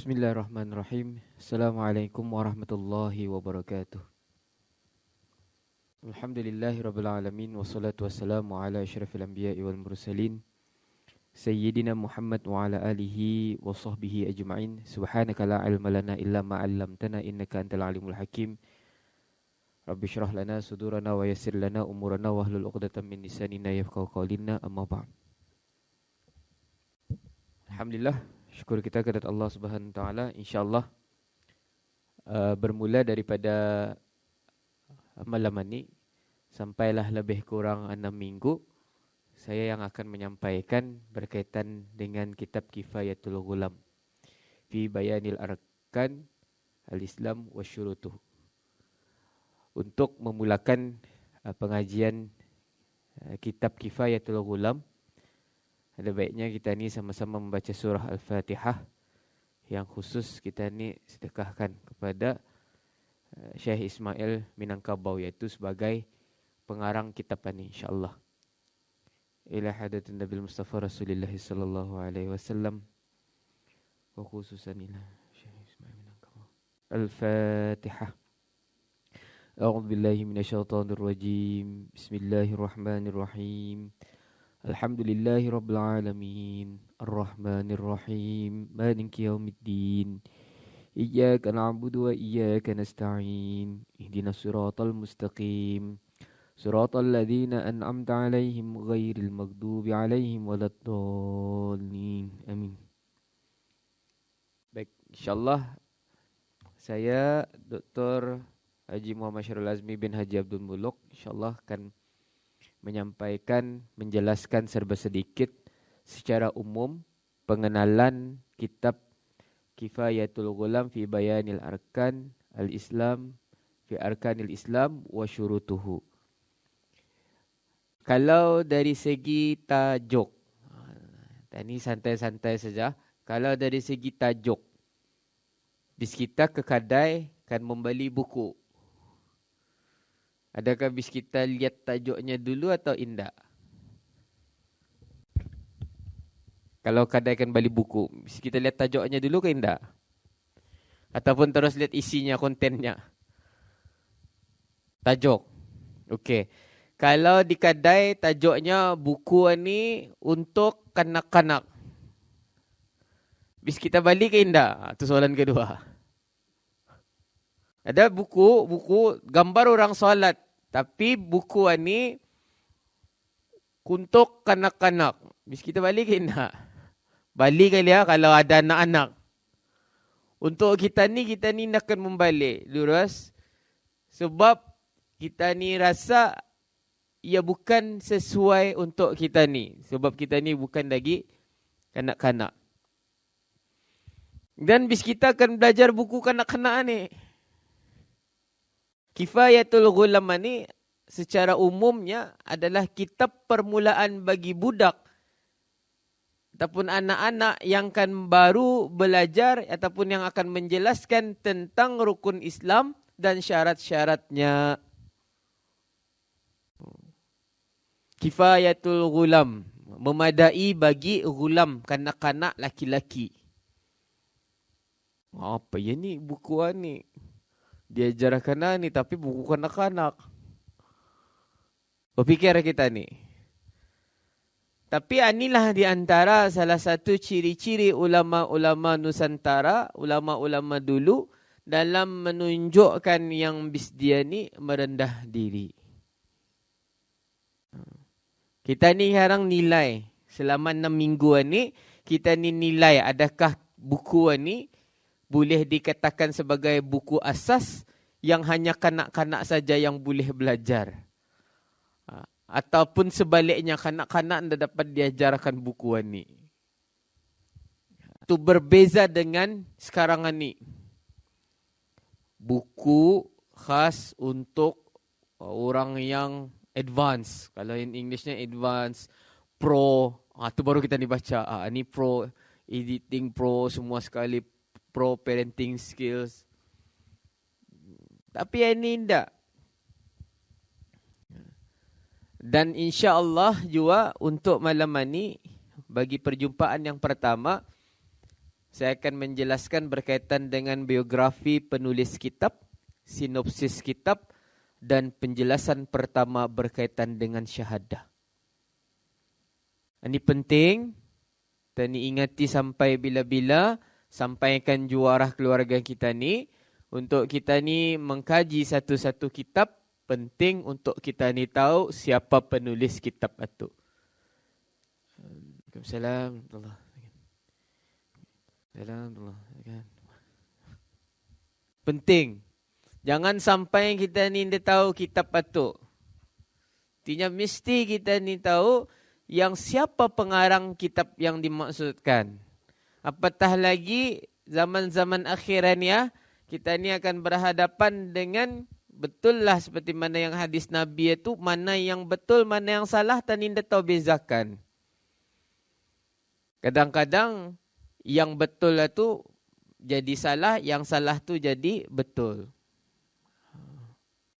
Bismillahirrahmanirrahim. Assalamualaikum warahmatullahi wabarakatuh. Alhamdulillahirabbil alamin wassalatu wassalamu ala asyrafil anbiya'i wal mursalin sayyidina Muhammad wa ala alihi wa sahbihi ajma'in. Subhanaka la ilma lana illa ma 'allamtana innaka antal alimul hakim. Rabbi shrah lana sudurana wa yassir lana umurana wahlul 'uqdatam min lisanina yafqahu qawlina, amma ba'd. Alhamdulillah, syukur kita kepada Allah Subhanahu wa taala. Insyaallah bermula daripada malam ini sampailah lebih kurang 6 minggu saya yang akan menyampaikan berkaitan dengan kitab Kifayatul Ghulam fi Bayanil Arkan Al-Islam wa Syurutuh. Untuk memulakan pengajian kitab Kifayatul Ghulam, ada baiknya kita ni sama-sama membaca surah Al-Fatihah, yang khusus kita ni sedekahkan kepada Syekh Ismail Minangkabau, iaitu sebagai pengarang kitab ini, insya-Allah. Ila hadatin Nabi Mustafa Rasulullah sallallahu alaihi wasallam wa khususan ila Syekh Ismail Minangkabau. Al-Fatihah. A'udzu billahi minasyaitonir rajim. Bismillahirrahmanirrahim. Alhamdulillahi rabbil alamin, arrahmanir rahim, maliki yaumiddin. Iyyaka na'budu wa iyyaka nasta'in. Ihdinas siratal mustaqim. Siratal ladzina an'amta 'alaihim ghairil maghdubi 'alaihim waladdallin. Amin. Baik, insyaallah saya Dr. Haji Muhammad Syarul Azmi bin Haji Abdul Muluk insyaallah akan menjelaskan serba sedikit secara umum pengenalan kitab Kifayatul Ghulam fi Bayanil Arkan Al-Islam fi Arkanil Islam wa Syurutuhu. Kalau dari segi tajuk, ini santai-santai saja. Kalau dari segi tajuk, bis kita ke kedai kan membeli buku. Adakah bis kita lihat tajuknya dulu atau indak? Kalau kedai kan beli buku, bis kita lihat tajuknya dulu ke indak? Ataupun terus lihat isinya, kontennya? Tajuk. Okey. Kalau di kedai tajuknya buku ni untuk kanak-kanak, bis kita balik ke indak? Itu soalan kedua. Ada buku gambar orang solat, tapi buku ni untuk kanak-kanak. Bis kita balik ke indak? Balik kali ya kalau ada anak-anak. Untuk kita ni akan membalik. Lurus. Sebab kita ni rasa ia bukan sesuai untuk kita ni. Sebab kita ni bukan lagi kanak-kanak. Dan bis kita akan belajar buku kanak-kanak ni. Kifayatul Ghulam ni secara umumnya adalah kitab permulaan bagi budak ataupun anak-anak yang akan baru belajar ataupun yang akan menjelaskan tentang rukun Islam dan syarat-syaratnya. Kifayatul Ghulam, memadai bagi ghulam, kanak-kanak laki-laki. Apa ya ni buku ni? Dia ajarkan ni tapi buku kanak-kanak. Berfikir kita ni. Tapi inilah di antara salah satu ciri-ciri ulama-ulama Nusantara, ulama-ulama dulu dalam menunjukkan yang bis dia ni merendah diri. Kita ni sekarang nilai selama 6 minggu ni, kita ni nilai adakah buku ni boleh dikatakan sebagai buku asas yang hanya kanak-kanak saja yang boleh belajar. Ataupun sebaliknya kanak-kanak anda dapat diajarkan buku ini. Itu berbeza dengan sekarang ini. Buku khas untuk orang yang advance. Kalau in Englishnya advance, pro. Itu baru kita dibaca. Ini pro editing, pro semua sekali. Pro parenting skills. Tapi ini tidak. Dan insya-Allah juga untuk malam ini bagi perjumpaan yang pertama Saya akan menjelaskan berkaitan dengan biografi penulis kitab, sinopsis kitab, dan penjelasan pertama berkaitan dengan syahadah. Ini penting. Kita ni ingati sampai bila-bila, sampaikan juarah keluarga kita ni. Untuk kita ni mengkaji satu-satu kitab, penting untuk kita ni tahu siapa penulis kitab itu. Waalaikumsalam. Penting. Jangan sampai kita ni dia tahu kitab itu. Artinya mesti kita ni tahu yang siapa pengarang kitab yang dimaksudkan. Apatah lagi zaman-zaman akhiran ya, kita ni akan berhadapan dengan betul lah seperti mana yang hadis Nabi itu, mana yang betul, mana yang salah, tak ni dia tahu bezakan. Kadang-kadang yang betul itu jadi salah, yang salah tu jadi betul.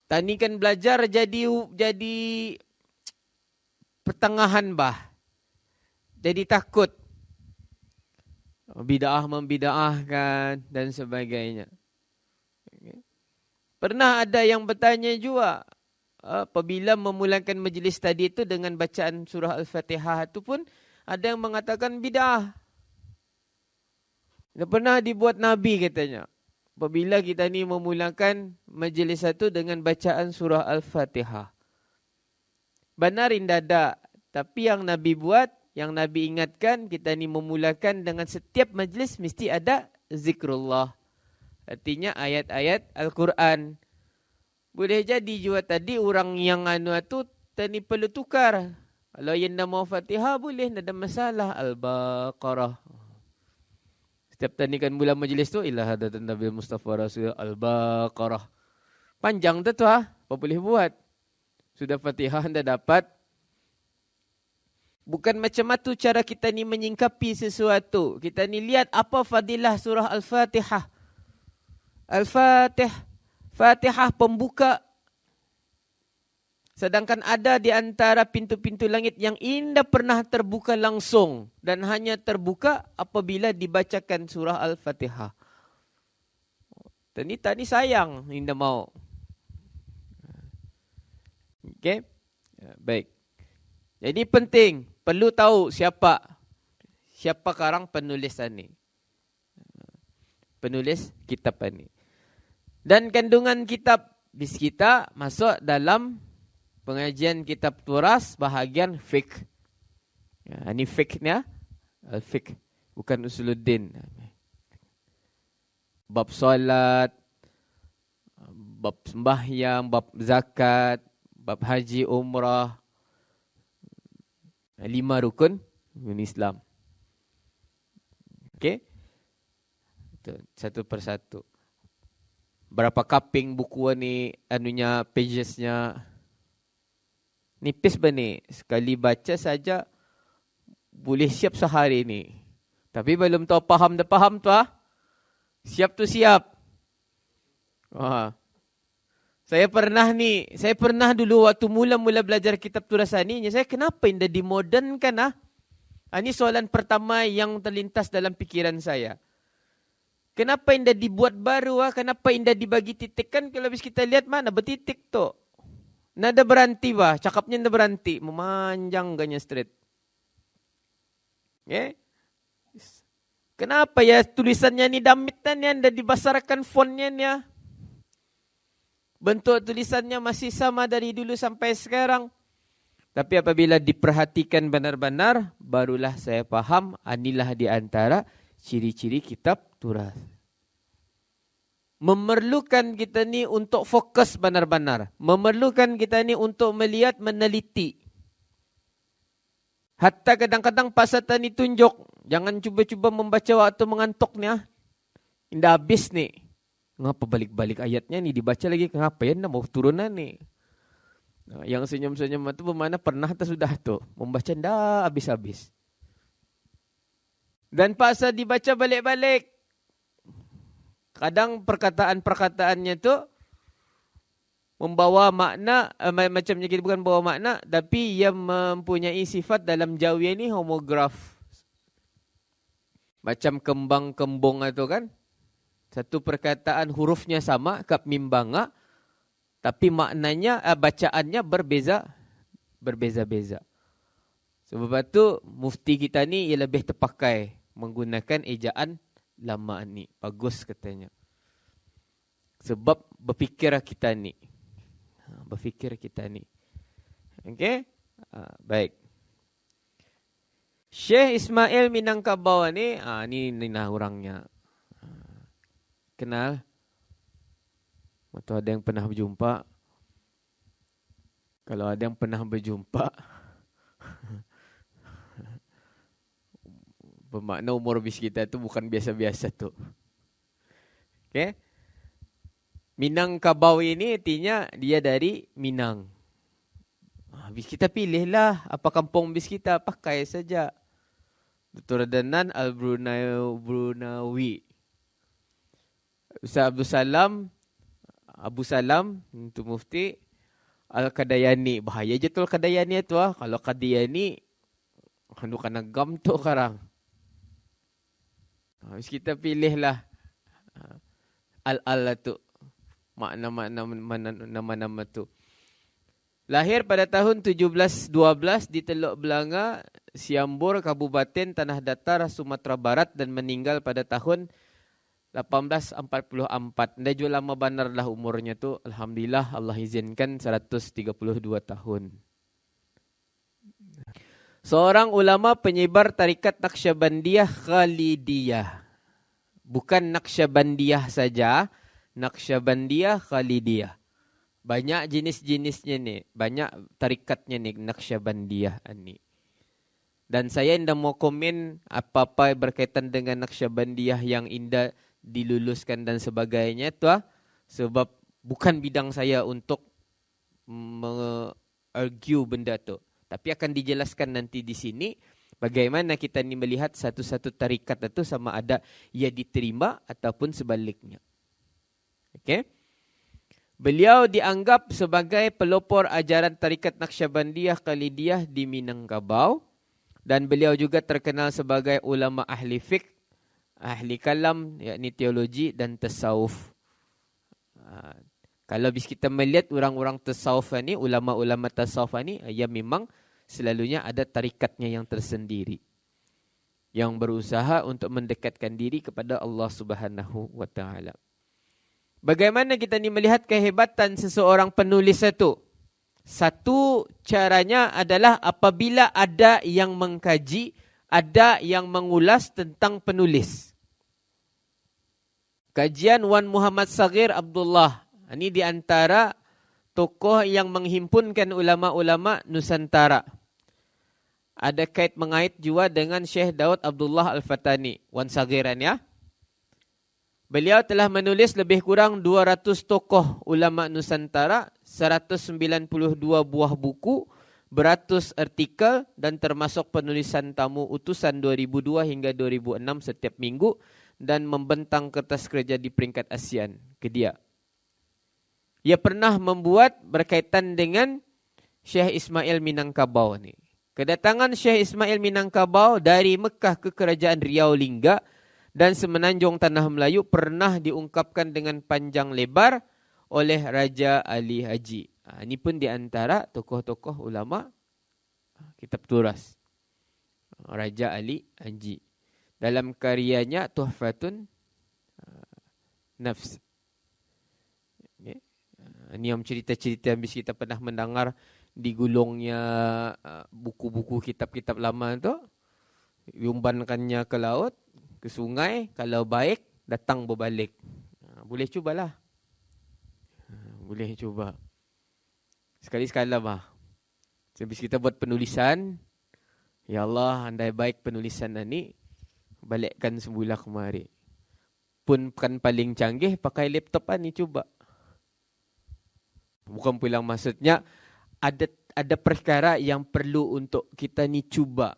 Tani kan belajar jadi pertengahan bah. Jadi takut. Bid'ah membid'ahkan dan sebagainya. Okay. Pernah ada yang bertanya juga, apabila memulakan majlis tadi itu dengan bacaan surah Al-Fatihah itu pun ada yang mengatakan bid'ah. Dia pernah dibuat Nabi katanya. Apabila kita ni memulakan majlis satu dengan bacaan surah Al-Fatihah. Benar tidak? Tapi yang Nabi buat, yang Nabi ingatkan, kita ni memulakan dengan setiap majlis mesti ada zikrullah. Artinya ayat-ayat Al-Quran. Boleh jadi juga tadi orang yang itu tadi perlu tukar. Kalau yang nama Fatihah boleh, tidak ada masalah. Al-Baqarah. Setiap tadi kan mula majlis tu, ilah hadatan Nabi Mustafa Rasul Al-Baqarah. Panjang tu apa boleh buat? Sudah Fatihah anda dapat. Bukan macam itu cara kita ni menyingkapi sesuatu. Kita ni lihat apa fadilah surah Al-Fatihah. Fatihah pembuka. Sedangkan ada di antara pintu-pintu langit yang indah pernah terbuka langsung. Dan hanya terbuka apabila dibacakan surah Al-Fatihah. Tani sayang, indah mau. Okey? Baik. Jadi penting, perlu tahu siapa karang penulis ini. Penulis kitab ini. Dan kandungan kitab bis kita masuk dalam pengajian kitab turas bahagian fiqh. Ya, ini fiqhnya, al-fiqh, bukan usuluddin. Bab solat, bab sembahyang, bab zakat, bab haji, umrah. 5 rukun Islam. Okey? Satu persatu. Berapa kaping buku ni, pagesnya. Nipis ni. Sekali baca saja boleh siap sehari ni. Tapi belum tahu faham tu Siap tu siap. Saya pernah dulu waktu mula-mula belajar kitab tulisan ni, saya kenapa indah dimodernkan Ini soalan pertama yang terlintas dalam pikiran saya. Kenapa indah dibuat baru Kenapa indah dibagi titik? Kan kalau habis kita lihat mana bertitik tu. Nada berhenti cakapnya nada berhenti, memanjang ganya straight. Okay? Kenapa ya tulisannya ni damitan yang dah dibesarkan fontnya ni Bentuk tulisannya masih sama dari dulu sampai sekarang. Tapi apabila diperhatikan benar-benar, barulah saya faham inilah di antara ciri-ciri kitab turas. Memerlukan kita ni untuk fokus benar-benar. Memerlukan kita ni untuk melihat, meneliti. Hatta kadang-kadang pasal tani tunjuk. Jangan cuba-cuba membaca waktu mengantuk ni. Indah habis ni. Ngapa balik-balik ayatnya ni dibaca lagi? Kenapa ya? Nak mau turunan ni. Yang senyum-senyum itu bermakna pernah atau sudah tu. Membaca dah habis-habis. Dan pasal dibaca balik-balik. Kadang perkataan-perkataannya tu membawa makna, macamnya kita bukan membawa makna, tapi ia mempunyai sifat dalam jawian ni homograf. Macam kembang-kembong itu kan. Satu perkataan hurufnya sama, kap mim banga, tapi maknanya, bacaannya berbeza-beza. Sebab itu mufti kita ni ia lebih terpakai menggunakan ejaan lama ni. Bagus katanya. Sebab berfikir kita ni. Okey? Baik. Syekh Ismail Minangkabau ni, ni nah orangnya. Kenal? Atau ada yang pernah berjumpa? Kalau ada yang pernah berjumpa, bermakna umur bis kita tu bukan biasa-biasa tu. Okay? Minangkabau ini artinya dia dari Minang. Bis kita pilihlah apa kampung bis kita, pakai saja. Dr. Danan Al-Brunawi. Ustaz Abu Salam untuk mufti Al-Qadayani. Bahaya je tu Al-Qadayani tu. Kalau Qadayani, kan agam tu sekarang. Habis kita pilihlah Al-Al tu. Makna-makna nama-nama tu. Lahir pada tahun 1712 di Teluk Belanga, Siambur, Kabupaten Tanah Datar, Sumatera Barat dan meninggal pada tahun 1844. Dia juga lama benar lah umurnya tu. Alhamdulillah Allah izinkan 132 tahun. Seorang ulama penyebar tarikat Naqsyabandiyah Khalidiyah. Bukan Naqsyabandiyah saja, Naqsyabandiyah Khalidiyah. Banyak jenis-jenisnya ni, banyak tarikatnya ni Naqsyabandiyah ni. Dan saya tidak mau komen apa-apa berkaitan dengan Naqsyabandiyah yang indah diluluskan dan sebagainya tu, sebab bukan bidang saya untuk argue benda tu. Tapi akan dijelaskan nanti di sini bagaimana kita ni melihat satu-satu tarikat itu sama ada ia diterima ataupun sebaliknya. Okey. Beliau dianggap sebagai pelopor ajaran tarikat Naqsyabandiyah Khalidiyah di Minangkabau dan beliau juga terkenal sebagai ulama ahli fiqh, ahli kalam, yakni teologi dan tasawuf. Kalau bis kita melihat orang-orang tasawuf ni, ulama-ulama tasawuf ni, ya memang selalunya ada tarikatnya yang tersendiri. Yang berusaha untuk mendekatkan diri kepada Allah Subhanahu wa taala. Bagaimana kita ni melihat kehebatan seseorang penulis itu? Satu caranya adalah apabila ada yang mengkaji, ada yang mengulas tentang penulis. Kajian Wan Muhammad Saghir Abdullah. Ini di antara tokoh yang menghimpunkan ulama-ulama Nusantara. Ada kait mengait juga dengan Syekh Daud Abdullah Al-Fatani. Wan Saghiran ya. Beliau telah menulis lebih kurang 200 tokoh ulama Nusantara, 192 buah buku, beratus artikel dan termasuk penulisan tamu utusan 2002 hingga 2006 setiap minggu dan membentang kertas kerja di peringkat ASEAN ke dia. Ia pernah membuat berkaitan dengan Syekh Ismail Minangkabau ni. Kedatangan Syekh Ismail Minangkabau dari Mekah ke Kerajaan Riau Lingga dan semenanjung Tanah Melayu pernah diungkapkan dengan panjang lebar oleh Raja Ali Haji. Ini pun di antara tokoh-tokoh ulama kitab turas. Raja Ali Haji. Dalam karyanya Tuhfatun Nafs. Ini yang cerita-cerita yang kita pernah mendengar di gulungnya buku-buku kitab-kitab lama tu. Diumbankannya ke laut, ke sungai, kalau baik datang berbalik. Boleh cubalah. Boleh cuba. Sekali-sekala bah. Habis kita buat penulisan, ya Allah, andai baik penulisan ini, balikkan semula kemari. Pun kan paling canggih pakai laptop ni cuba. Bukan pulang maksudnya ada perkara yang perlu untuk kita ni cuba.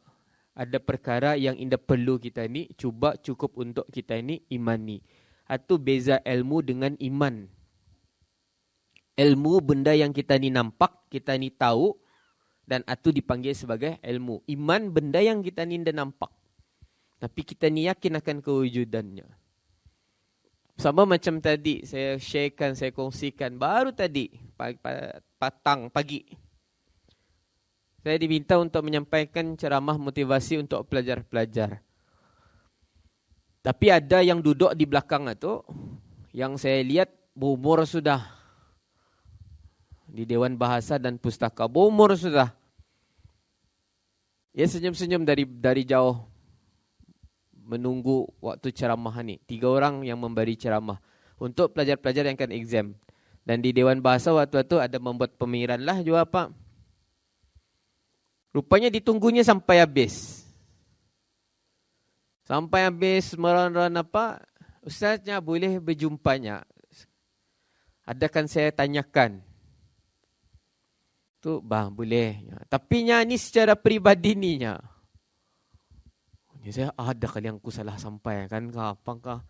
Ada perkara yang tidak perlu kita ni cuba, cukup untuk kita ni imani. Itu beza ilmu dengan iman. Ilmu benda yang kita ni nampak, kita ni tahu dan itu dipanggil sebagai ilmu. Iman benda yang kita ni tidak nampak. Tapi kita ni yakin akan kewujudannya. Sama macam tadi, saya sharekan, saya kongsikan baru tadi, pagi. Saya diminta untuk menyampaikan ceramah motivasi untuk pelajar-pelajar. Tapi ada yang duduk di belakang itu, yang saya lihat berumur sudah. Di Dewan Bahasa dan Pustaka, berumur sudah. Dia senyum-senyum dari jauh. Menunggu waktu ceramah ni. 3 orang yang memberi ceramah. Untuk pelajar-pelajar yang akan exam. Dan di Dewan Bahasa waktu itu ada membuat pemikiran lah juga apa. Rupanya ditunggunya sampai habis. Sampai habis meron-ron apa. Ustaznya boleh berjumpanya. Adakan saya tanyakan. Tu bang boleh. Tapi ni secara peribadi ni nya. Saya ada kali yang aku salah sampaikan ke apakah.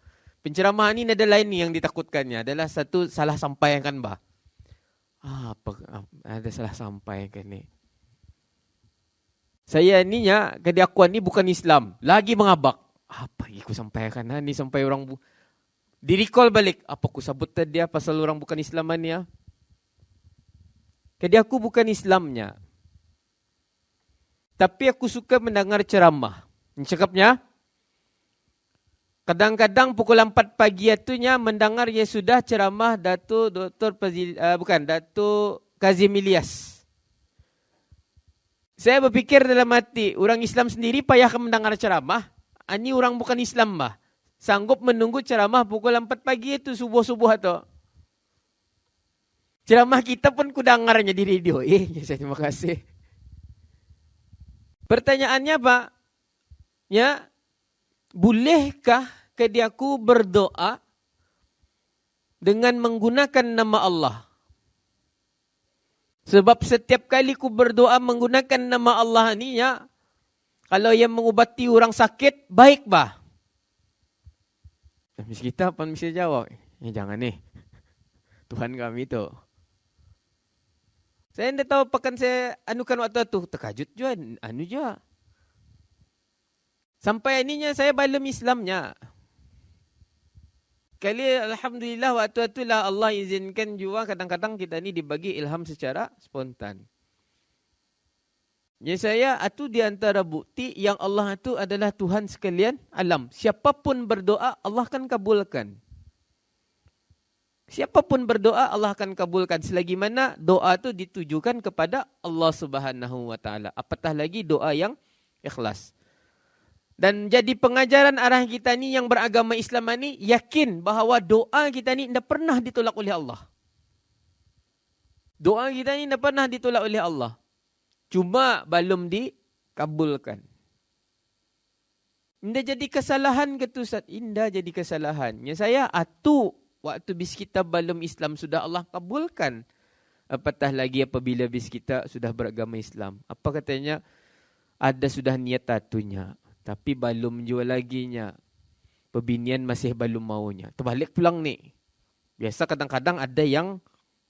Penceramahan ni ada lain ni yang ditakutkannya. Adalah satu salah sampaikan bah. Ada salah sampaikan ni. Saya ni nya kediakuan ni bukan Islam. Lagi mengabak. Apa yang aku sampaikan ni sampai orang di-recall balik. Apa aku sebut tadi pasal orang bukan Islaman ya. Kediaku bukan Islamnya. Tapi aku suka mendengar ceramah. Cakapnya, kadang-kadang pukul 4 pagi itunya mendengar ya sudah ceramah Datuk Kazim Ilyas. Saya berfikir dalam hati, orang Islam sendiri payah mendengar ceramah. Ini orang bukan Islam bah. Sanggup menunggu ceramah pukul 4 pagi itu subuh-subuh itu. Ceramah kita pun ku dengarnya di radio. Saya terima kasih. Pertanyaannya Pak, ya, bolehkah kediaku berdoa dengan menggunakan nama Allah? Sebab setiap kali ku berdoa menggunakan nama Allah ni ya, kalau yang mengubati orang sakit, baik bah. Mis kita apa mesti jawab? Jangan nih. Tuhan kami tu. Saya tidak tahu apakah saya anukan waktu itu. Terkajut juga, anu juga. Sampai ininya saya belum Islamnya. Kali alhamdulillah waktu itulah Allah izinkan juga kadang-kadang kita ni dibagi ilham secara spontan. Ya saya itu di antara bukti yang Allah itu adalah Tuhan sekalian alam. Siapapun berdoa Allah akan kabulkan. Siapapun berdoa Allah akan kabulkan selagi mana doa itu ditujukan kepada Allah Subhanahu wa taala. Apatah lagi doa yang ikhlas. Dan jadi pengajaran arah kita ni yang beragama Islam ni yakin bahawa doa kita ni tidak pernah ditolak oleh Allah. Doa kita ni tidak pernah ditolak oleh Allah. Cuma belum dikabulkan. Indah jadi kesalahan ke tu Ustaz? Indah jadi kesalahan. Ya saya atu waktu bis kita belum Islam sudah Allah kabulkan. Apatah lagi apabila bis kita sudah beragama Islam. Apa katanya? Ada sudah niat atunya. Tapi belum jual laginya. Pebinian masih belum maunya. Terbalik pulang ni. Biasa kadang-kadang ada yang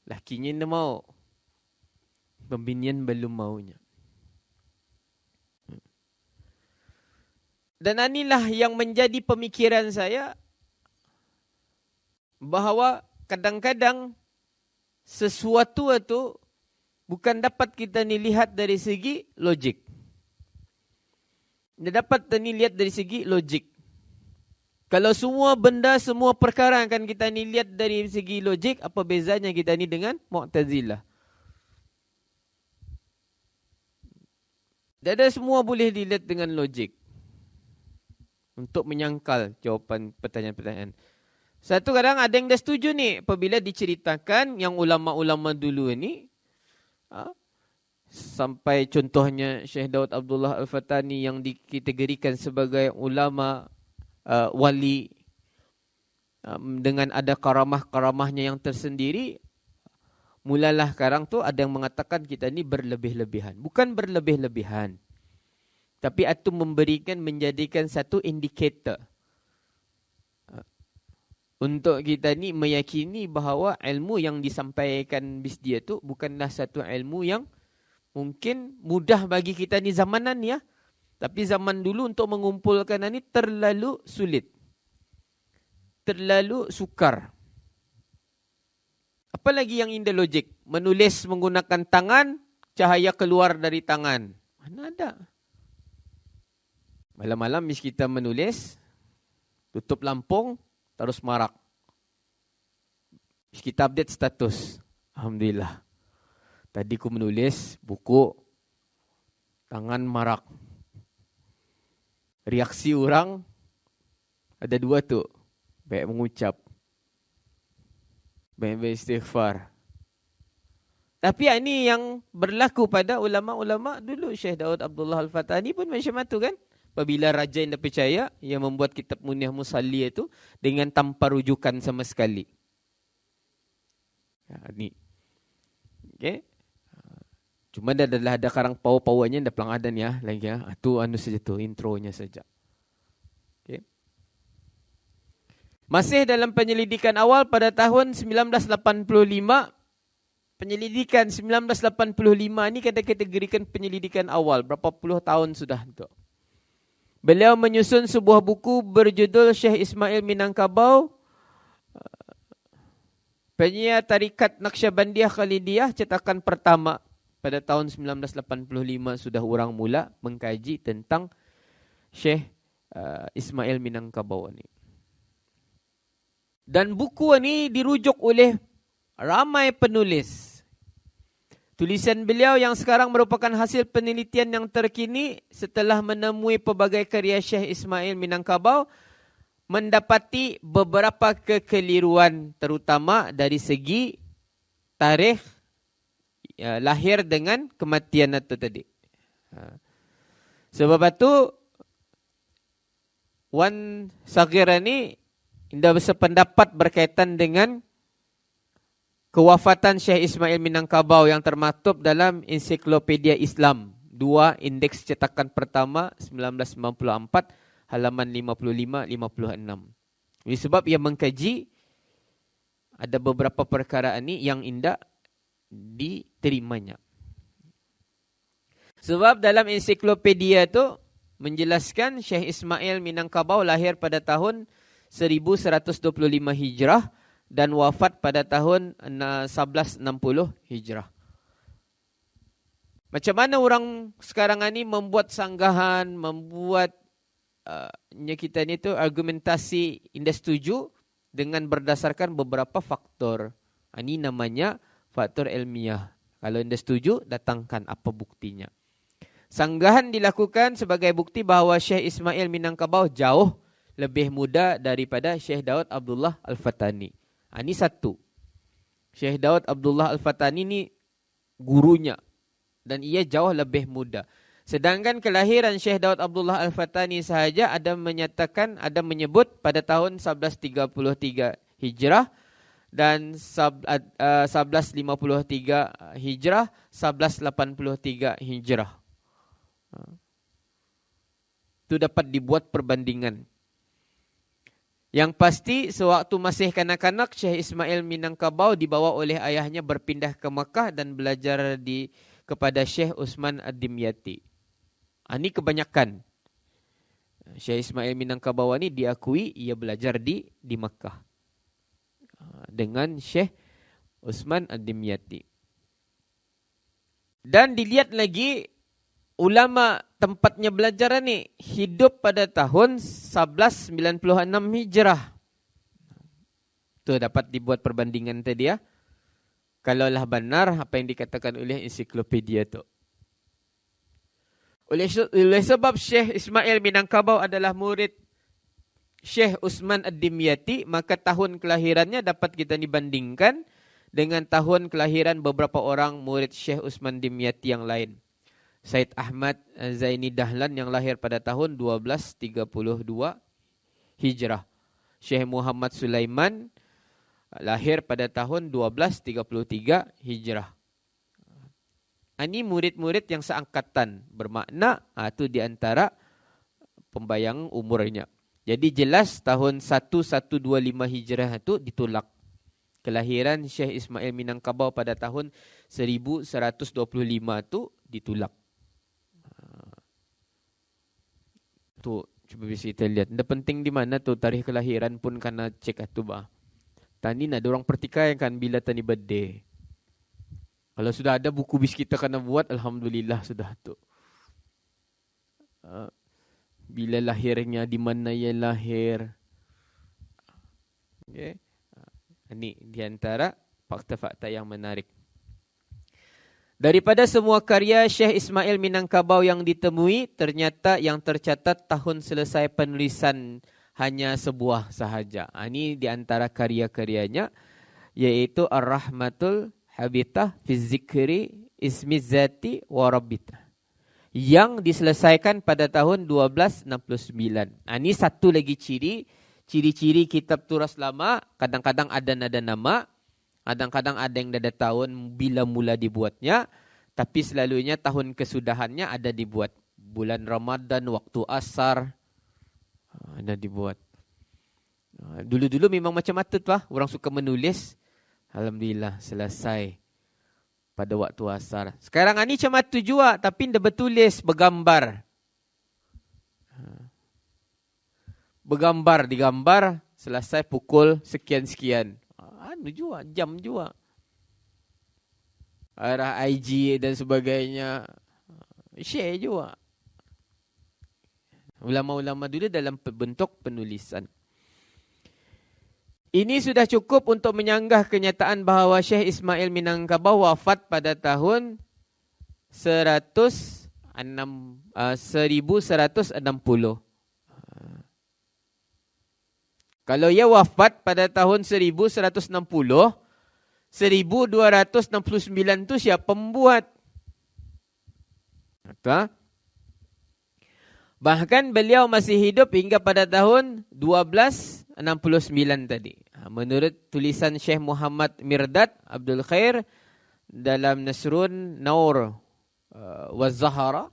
lakinya tidak mau. Pebinian belum maunya. Dan inilah yang menjadi pemikiran saya. Bahawa kadang-kadang sesuatu itu bukan dapat kita lihat dari segi logik. Dia dapat lihat dari segi logik. Kalau semua benda, semua perkara akan kita lihat dari segi logik, apa bezanya kita ni dengan Mu'tazilah? Tidak ada semua boleh dilihat dengan logik. Untuk menyangkal jawapan pertanyaan-pertanyaan. Satu kadang ada yang dah setuju ni, apabila diceritakan yang ulama-ulama dulu ni, sampai contohnya Syekh Daud Abdullah Al-Fatani yang dikategorikan sebagai ulama wali dengan ada karamah-karamahnya yang tersendiri. Mulalah sekarang tu ada yang mengatakan kita ni berlebih-lebihan. Bukan berlebih-lebihan. Tapi itu menjadikan satu indikator. Untuk kita ni meyakini bahawa ilmu yang disampaikan bis dia tu bukanlah satu ilmu yang mungkin mudah bagi kita ni zamanan ya. Tapi zaman dulu untuk mengumpulkan ini terlalu sulit. Terlalu sukar. Apalagi yang indah logik. Menulis menggunakan tangan, cahaya keluar dari tangan. Mana ada? Malam-malam mis kita menulis, tutup lampung, terus marak. Mis kita update status. Alhamdulillah. Tadi ku menulis buku, tangan marak. Reaksi orang ada dua tu. Baik mengucap, baik istighfar. Tapi ini yang berlaku pada ulama-ulama dulu. Syekh Daud Abdullah Al-Fatani pun macam itu kan. Apabila raja yang percaya, yang membuat kitab Munyah Musalli itu dengan tanpa rujukan sama sekali. Ni. Okay. Cuma dah ada karang power-powernya dah pelang adan ya lagi ya. Itu anu saja tu intronya saja. Okay. Masih dalam penyelidikan awal pada tahun 1985, penyelidikan 1985 ni kita kategorikan penyelidikan awal, berapa puluh tahun sudah tu. Beliau menyusun sebuah buku berjudul Syekh Ismail Minangkabau, penyiar tarikat Naqsyabandiyah Khalidiyah, cetakan pertama. Pada tahun 1985 sudah orang mula mengkaji tentang Syekh Ismail Minangkabau ini. Dan buku ini dirujuk oleh ramai penulis. Tulisan beliau yang sekarang merupakan hasil penelitian yang terkini setelah menemui pelbagai karya Syekh Ismail Minangkabau, mendapati beberapa kekeliruan terutama dari segi tarikh lahir dengan kematian itu tadi. Sebab itu Wan Sagir ini tidak bersependapat berkaitan dengan kewafatan Syekh Ismail Minangkabau yang termaktub dalam Ensiklopedia Islam 2 indeks cetakan pertama 1994 halaman 55-56. Sebab ia mengkaji ada beberapa perkara ini yang indah diterimanya. Sebab dalam ensiklopedia itu menjelaskan Syekh Ismail Minangkabau lahir pada tahun 1125 Hijrah dan wafat pada tahun 1160 Hijrah. Macam mana orang sekarang ini membuat sanggahan, membuat kita ni tu argumentasi indah setuju dengan berdasarkan beberapa faktor. Ini namanya faktor ilmiah. Kalau indah setuju, datangkan apa buktinya. Sanggahan dilakukan sebagai bukti bahawa Syekh Ismail Minangkabau jauh lebih muda daripada Syekh Daud Abdullah Al-Fatani. Ini satu. Syekh Daud Abdullah Al-Fatani ni gurunya. Dan ia jauh lebih muda. Sedangkan kelahiran Syekh Daud Abdullah Al-Fatani sahaja ada menyebut pada tahun 1133 Hijrah dan 1153 Hijrah, 1183 Hijrah. Itu dapat dibuat perbandingan. Yang pasti sewaktu masih kanak-kanak Syekh Ismail Minangkabau dibawa oleh ayahnya berpindah ke Makkah dan belajar kepada Syekh Utsman Ad-Dimyati. Ini kebanyakan. Syekh Ismail Minangkabau ini diakui ia belajar di Makkah dengan Syekh Utsman Ad-Dimyati. Dan dilihat lagi ulama tempatnya belajar ni hidup pada tahun 1196 Hijrah. Tu dapat dibuat perbandingan tadi ya. Kalaulah benar apa yang dikatakan oleh ensiklopedia tu. Oleh sebab Syekh Ismail Minangkabau adalah murid Syekh Utsman Ad-Dimyati, maka tahun kelahirannya dapat kita dibandingkan dengan tahun kelahiran beberapa orang murid Syekh Utsman Dimyati yang lain. Said Ahmad Zaini Dahlan yang lahir pada tahun 1232 Hijrah. Syekh Muhammad Sulaiman lahir pada tahun 1233 Hijrah. Ini murid-murid yang seangkatan, bermakna itu di antara pembayang umurnya. Jadi jelas tahun 1125 Hijrah itu ditolak. Kelahiran Syekh Ismail Minangkabau pada tahun 1125 itu ditolak. Tu, cuba bisa kita lihat. Nda penting di mana tu tarikh kelahiran pun karena cek atu bah. Tani nak orang pertikaikan bila tani birthday. Kalau sudah ada buku bis kita kena buat, alhamdulillah sudah tu. Bila lahirnya, di mana ia lahir. Okay. Ini di antara fakta-fakta yang menarik. Daripada semua karya Syekh Ismail Minangkabau yang ditemui, ternyata yang tercatat tahun selesai penulisan hanya sebuah sahaja. Ini di antara karya-karyanya, yaitu Ar-Rahmatul Habitah fi Zikri Ismi Zati wa Rabbitah, yang diselesaikan pada tahun 1269. Ini satu lagi ciri-ciri kitab turas lama, kadang-kadang ada nada nama, kadang-kadang ada yang ada tahun bila mula dibuatnya, tapi selalunya tahun kesudahannya ada dibuat. Bulan Ramadan, waktu asar, ada dibuat. Dulu-dulu memang macam itu lah, orang suka menulis. Alhamdulillah selesai pada waktu asar. Sekarang ini macam itu juga, tapi tidak bertulis, bergambar. Bergambar, digambar, selesai pukul sekian-sekian. Juga, jam juga. Arah IG dan sebagainya. Share juga. Ulama-ulama dulu dalam bentuk penulisan. Ini sudah cukup untuk menyanggah kenyataan bahawa Syekh Ismail Minangkabau wafat pada tahun 1160. Kalau ia wafat pada tahun 1160, 1269 itu siapa pembuat? Bahkan beliau masih hidup hingga pada tahun 1269 tadi. Menurut tulisan Syekh Muhammad Mirdad Abdul Khair dalam Nasrun Naur wa Zahara,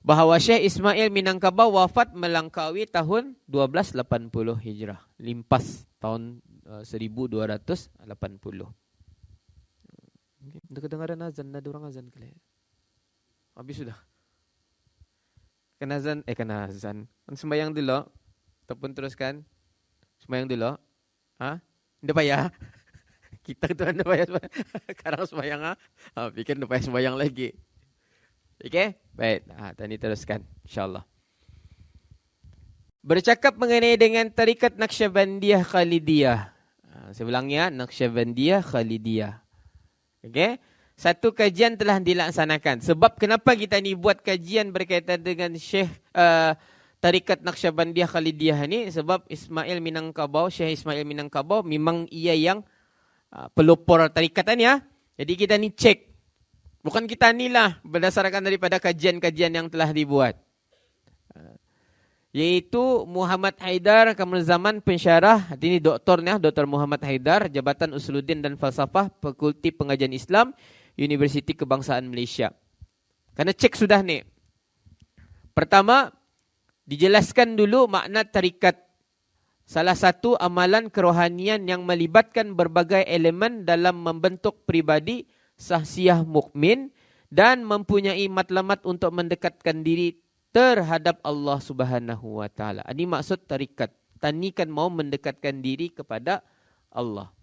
bahawa Syekh Ismail Minangkabau wafat melangkaui tahun 1280 Hijrah. Limpas tahun 1280. Kedengaran azan, ada orang azan kali. Habis sudah. Kena azan. Sembahyang dulu. Ataupun teruskan. Sembahyang dulu. Tidak payah. Kita tu tidak payah sembahyang. Sekarang sembahyang. Fikir tidak payah sembahyang lagi. Okey? Baik. Tadi teruskan. InsyaAllah. Bercakap mengenai dengan tarikat Naqsyabandiyah Khalidiyah. Saya ulangnya, Naqsyabandiyah Khalidiyah. Okey? Satu kajian telah dilaksanakan. Sebab kenapa kita ni buat kajian berkaitan dengan tarikat Naqsyabandiyah Khalidiyah ni? Sebab Ismail Minangkabau, Syekh Ismail Minangkabau memang ia yang pelopor tarikat ni. Jadi kita ni cek. Bukan kita ni lah berdasarkan daripada kajian-kajian yang telah dibuat. Yaitu Muhammad Haidar Kamal Zaman pensyarah, ini doktornya, Dr. Muhammad Haidar, Jabatan Usuluddin dan Falsafah, Fakulti Pengajian Islam, Universiti Kebangsaan Malaysia. Karena cek sudah ni. Pertama, dijelaskan dulu makna tarikat. Salah satu amalan kerohanian yang melibatkan berbagai elemen dalam membentuk pribadi sahsiah mukmin dan mempunyai matlamat untuk mendekatkan diri terhadap Allah Subhanahu wa taala. Ini maksud tarikat. Tani kan mau mendekatkan diri kepada Allah.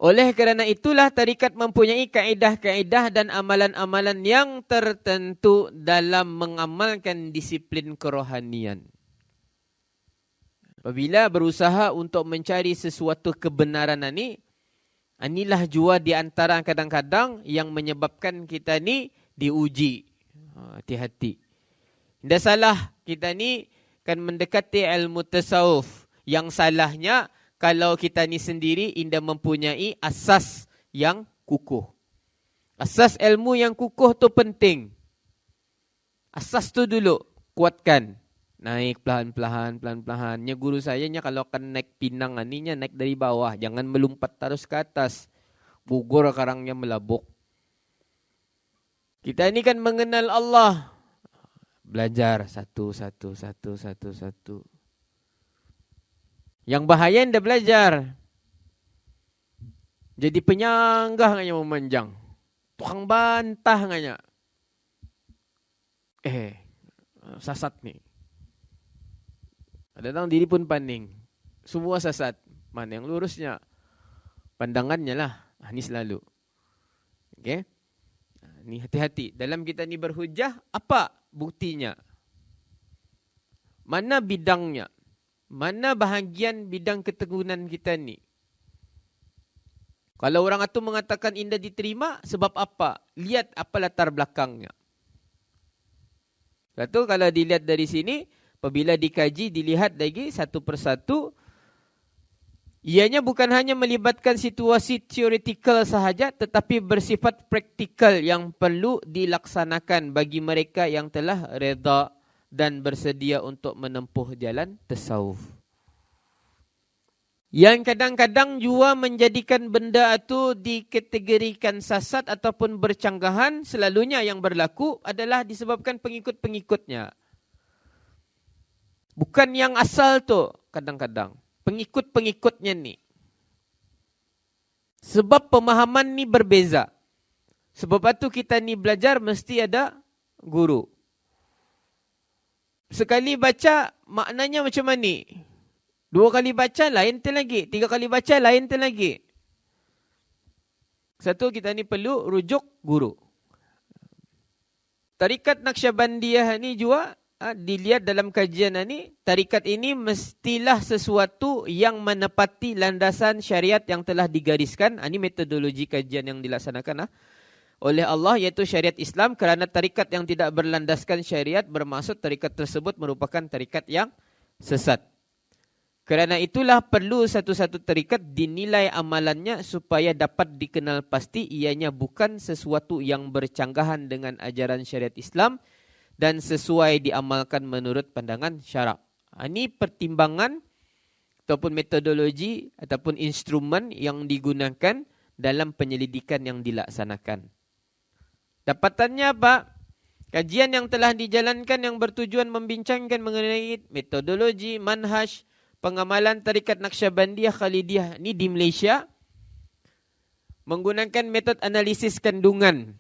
Oleh kerana itulah tarikat mempunyai kaedah-kaedah dan amalan-amalan yang tertentu dalam mengamalkan disiplin kerohanian. Apabila berusaha untuk mencari sesuatu kebenaran ini, inilah jua di antara kadang-kadang yang menyebabkan kita ni diuji. Hati-hati. Tidak salah kita ni kan mendekati ilmu tasawuf. Yang salahnya kalau kita ni sendiri tidak mempunyai asas yang kukuh. Asas ilmu yang kukuh tu penting. Asas tu dulu kuatkan. Naik pelan-pelan. Nya guru saya kalau akan naik pinang aninya naik dari bawah, jangan melompat terus ke atas. Gugur karangnya melabuk. Kita ini kan mengenal Allah. Belajar satu. Yang bahaya anda belajar. Jadi penyanggah nganya memanjang. Tukang bantah nganya. sasat ni. Datang diri pun paning. Semua sasat. Mana yang lurusnya? Pandangannya lah. Ni selalu. Okay? Ni hati-hati. Dalam kita ni berhujah, apa buktinya? Mana bidangnya? Mana bahagian bidang ketegunan kita ni? Kalau orang itu mengatakan indah diterima, sebab apa? Lihat apa latar belakangnya. Satu, kalau dilihat dari sini, apabila dikaji, dilihat lagi satu persatu, ianya bukan hanya melibatkan situasi teoretikal sahaja, tetapi bersifat praktikal yang perlu dilaksanakan bagi mereka yang telah reda dan bersedia untuk menempuh jalan tasawuf. Yang kadang-kadang juga menjadikan benda itu dikategorikan sesat ataupun bercanggahan, selalunya yang berlaku adalah disebabkan pengikut-pengikutnya. Bukan yang asal tu kadang-kadang. Pengikut-pengikutnya ni. Sebab pemahaman ni berbeza. Sebab itu kita ni belajar mesti ada guru. Sekali baca maknanya macam mana? 2 kali baca lain tu lagi. 3 kali baca lain tu lagi. Satu, kita ni perlu rujuk guru. Tarikat Naqsyabandiyah ni juga dilihat dalam kajian ni. Tarikat ini mestilah sesuatu yang menepati landasan syariat yang telah digariskan. Ini metodologi kajian yang dilaksanakan oleh Allah, iaitu syariat Islam. Kerana tarikat yang tidak berlandaskan syariat, bermaksud tarikat tersebut merupakan tarikat yang sesat. Kerana itulah perlu satu-satu tarikat dinilai amalannya supaya dapat dikenal pasti ianya bukan sesuatu yang bercanggahan dengan ajaran syariat Islam dan sesuai diamalkan menurut pandangan syarak. Ini pertimbangan ataupun metodologi ataupun instrumen yang digunakan dalam penyelidikan yang dilaksanakan. Dapatannya apa? Kajian yang telah dijalankan yang bertujuan membincangkan mengenai metodologi, manhaj, pengamalan tarikat Naqsyabandiyah Khalidiyah ni di Malaysia menggunakan metod analisis kandungan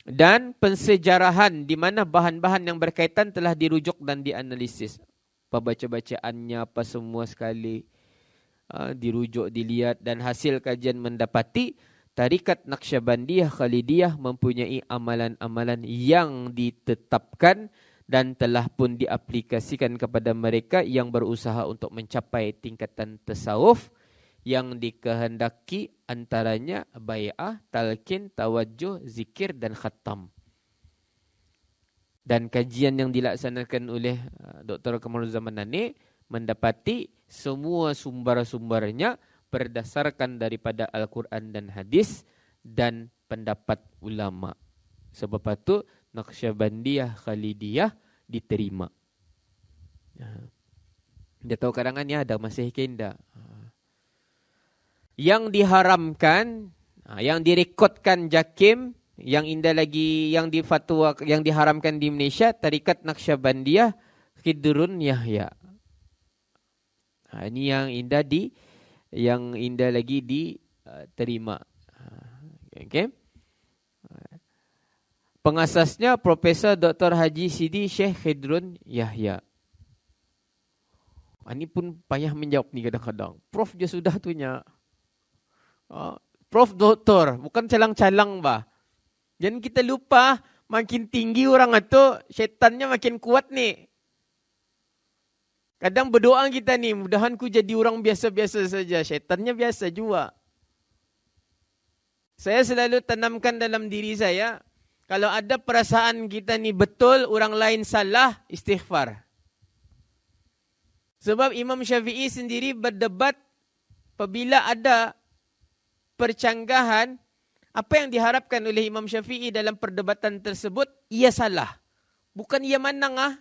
dan pensejarahan di mana bahan-bahan yang berkaitan telah dirujuk dan dianalisis. Apa baca-bacaannya, apa semua sekali dirujuk, dilihat, dan hasil kajian mendapati tarikat Naqsyabandiyah Khalidiyah mempunyai amalan-amalan yang ditetapkan dan telah pun diaplikasikan kepada mereka yang berusaha untuk mencapai tingkatan tasawuf yang dikehendaki, antaranya bai'ah, talqin, tawajjuh, zikir dan khatam. Dan kajian yang dilaksanakan oleh Dr. Kamaluzaman ni mendapati semua sumber-sumbernya berdasarkan daripada Al-Quran dan hadis dan pendapat ulama. Sebab itu Naqsyabandiyah Khalidiyah diterima. Dia tahu karangan ni ada masih kenda. Yang diharamkan, yang direkodkan JAKIM, yang indah lagi yang difatwa, yang diharamkan di Malaysia, tarikat Naqsyabandiyah Khidrun Yahya. Ini yang indah lagi diterima. Okay. Pengasasnya Profesor Dr. Haji Sidi Syekh Khidrun Yahya. Ini pun payah menjawab ni kadang-kadang. Prof je sudah tunya. Prof Doktor, bukan calang-calang bah. Jangan kita lupa, makin tinggi orang itu, syaitannya makin kuat ni. Kadang berdoa kita ni, mudahan ku jadi orang biasa-biasa saja. Syaitannya biasa juga. Saya selalu tanamkan dalam diri saya, kalau ada perasaan kita ni betul, orang lain salah, istighfar. Sebab Imam Syafi'i sendiri berdebat apabila ada percanggahan, apa yang diharapkan oleh Imam Syafi'i dalam perdebatan tersebut, ia salah. Bukan ia menang.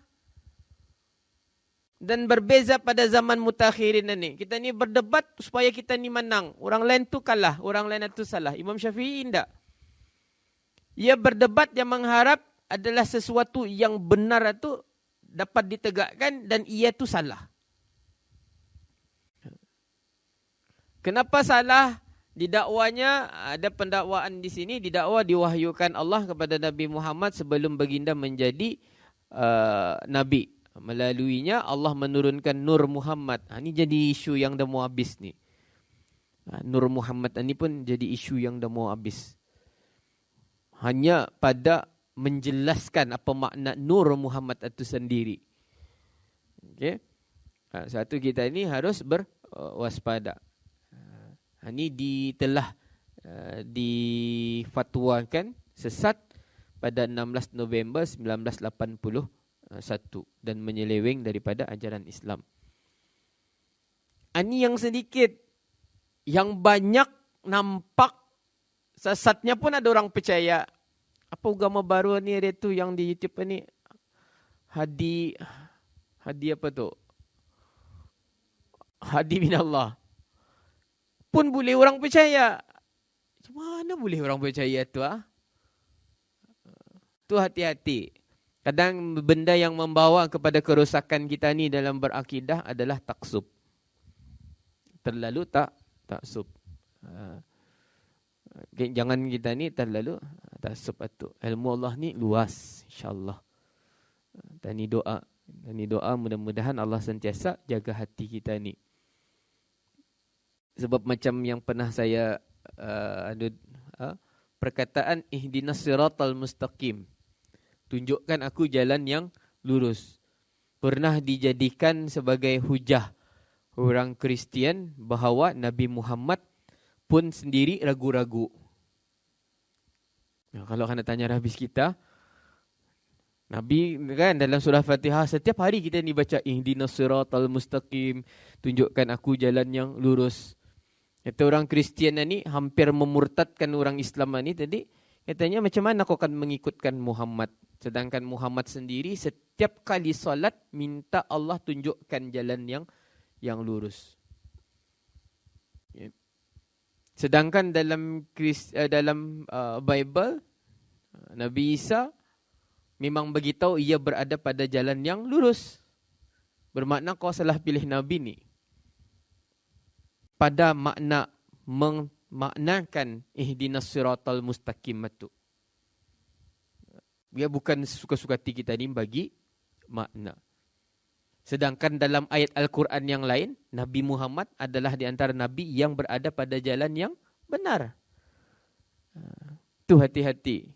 Dan berbeza pada zaman mutakhirin ini. Kita ni berdebat supaya kita ni menang. Orang lain tu kalah, orang lain tu salah. Imam Syafi'i tidak. Ia berdebat yang mengharap adalah sesuatu yang benar itu dapat ditegakkan dan ia tu salah. Kenapa salah? Didakwanya, ada pendakwaan di sini, didakwa diwahyukan Allah kepada Nabi Muhammad sebelum baginda menjadi Nabi. Melaluinya Allah menurunkan Nur Muhammad. Ini jadi isu yang dah mau habis ni. Nur Muhammad ini pun jadi isu yang dah mau habis. Hanya pada menjelaskan apa makna Nur Muhammad itu sendiri. Okay? Satu, kita ini harus berwaspada. Ini telah difatwakan sesat pada 16 November 1981 dan menyeleweng daripada ajaran Islam. Ini yang sedikit, yang banyak nampak sesatnya pun ada orang percaya. Apa agama baru ni ada tu yang di YouTube ni? Hadi apa tu? Hadi bin Allah. Pun boleh orang percaya. Macam mana boleh orang percaya tu? Tu hati-hati. Kadang benda yang membawa kepada kerosakan kita ni dalam berakidah adalah taksub. Terlalu taksub. Jangan kita ni terlalu taksub itu. Ilmu Allah ni luas, insya-Allah. Dan ni doa mudah-mudahan Allah sentiasa jaga hati kita ni. Sebab macam yang pernah saya ada perkataan ihdinas siratal mustaqim. Tunjukkan aku jalan yang lurus. Pernah dijadikan sebagai hujah orang Kristian bahawa Nabi Muhammad pun sendiri ragu-ragu. Kalau kena tanya habis kita, Nabi kan dalam surah Fatihah setiap hari kita ni baca ihdinas siratal mustaqim, tunjukkan aku jalan yang lurus. Kata orang Kristian ni hampir memurtadkan orang Islam ni tadi, katanya macam mana kau akan mengikutkan Muhammad? Sedangkan Muhammad sendiri setiap kali solat minta Allah tunjukkan jalan yang lurus. Sedangkan dalam Bible, Nabi Isa memang beritahu ia berada pada jalan yang lurus. Bermakna kau salah pilih Nabi ni. Pada makna memaknakan ihdinas siratal mustaqim itu. Dia bukan suka-suka hati kita ni bagi makna. Sedangkan dalam ayat Al-Quran yang lain, Nabi Muhammad adalah di antara Nabi yang berada pada jalan yang benar. Tu hati-hati.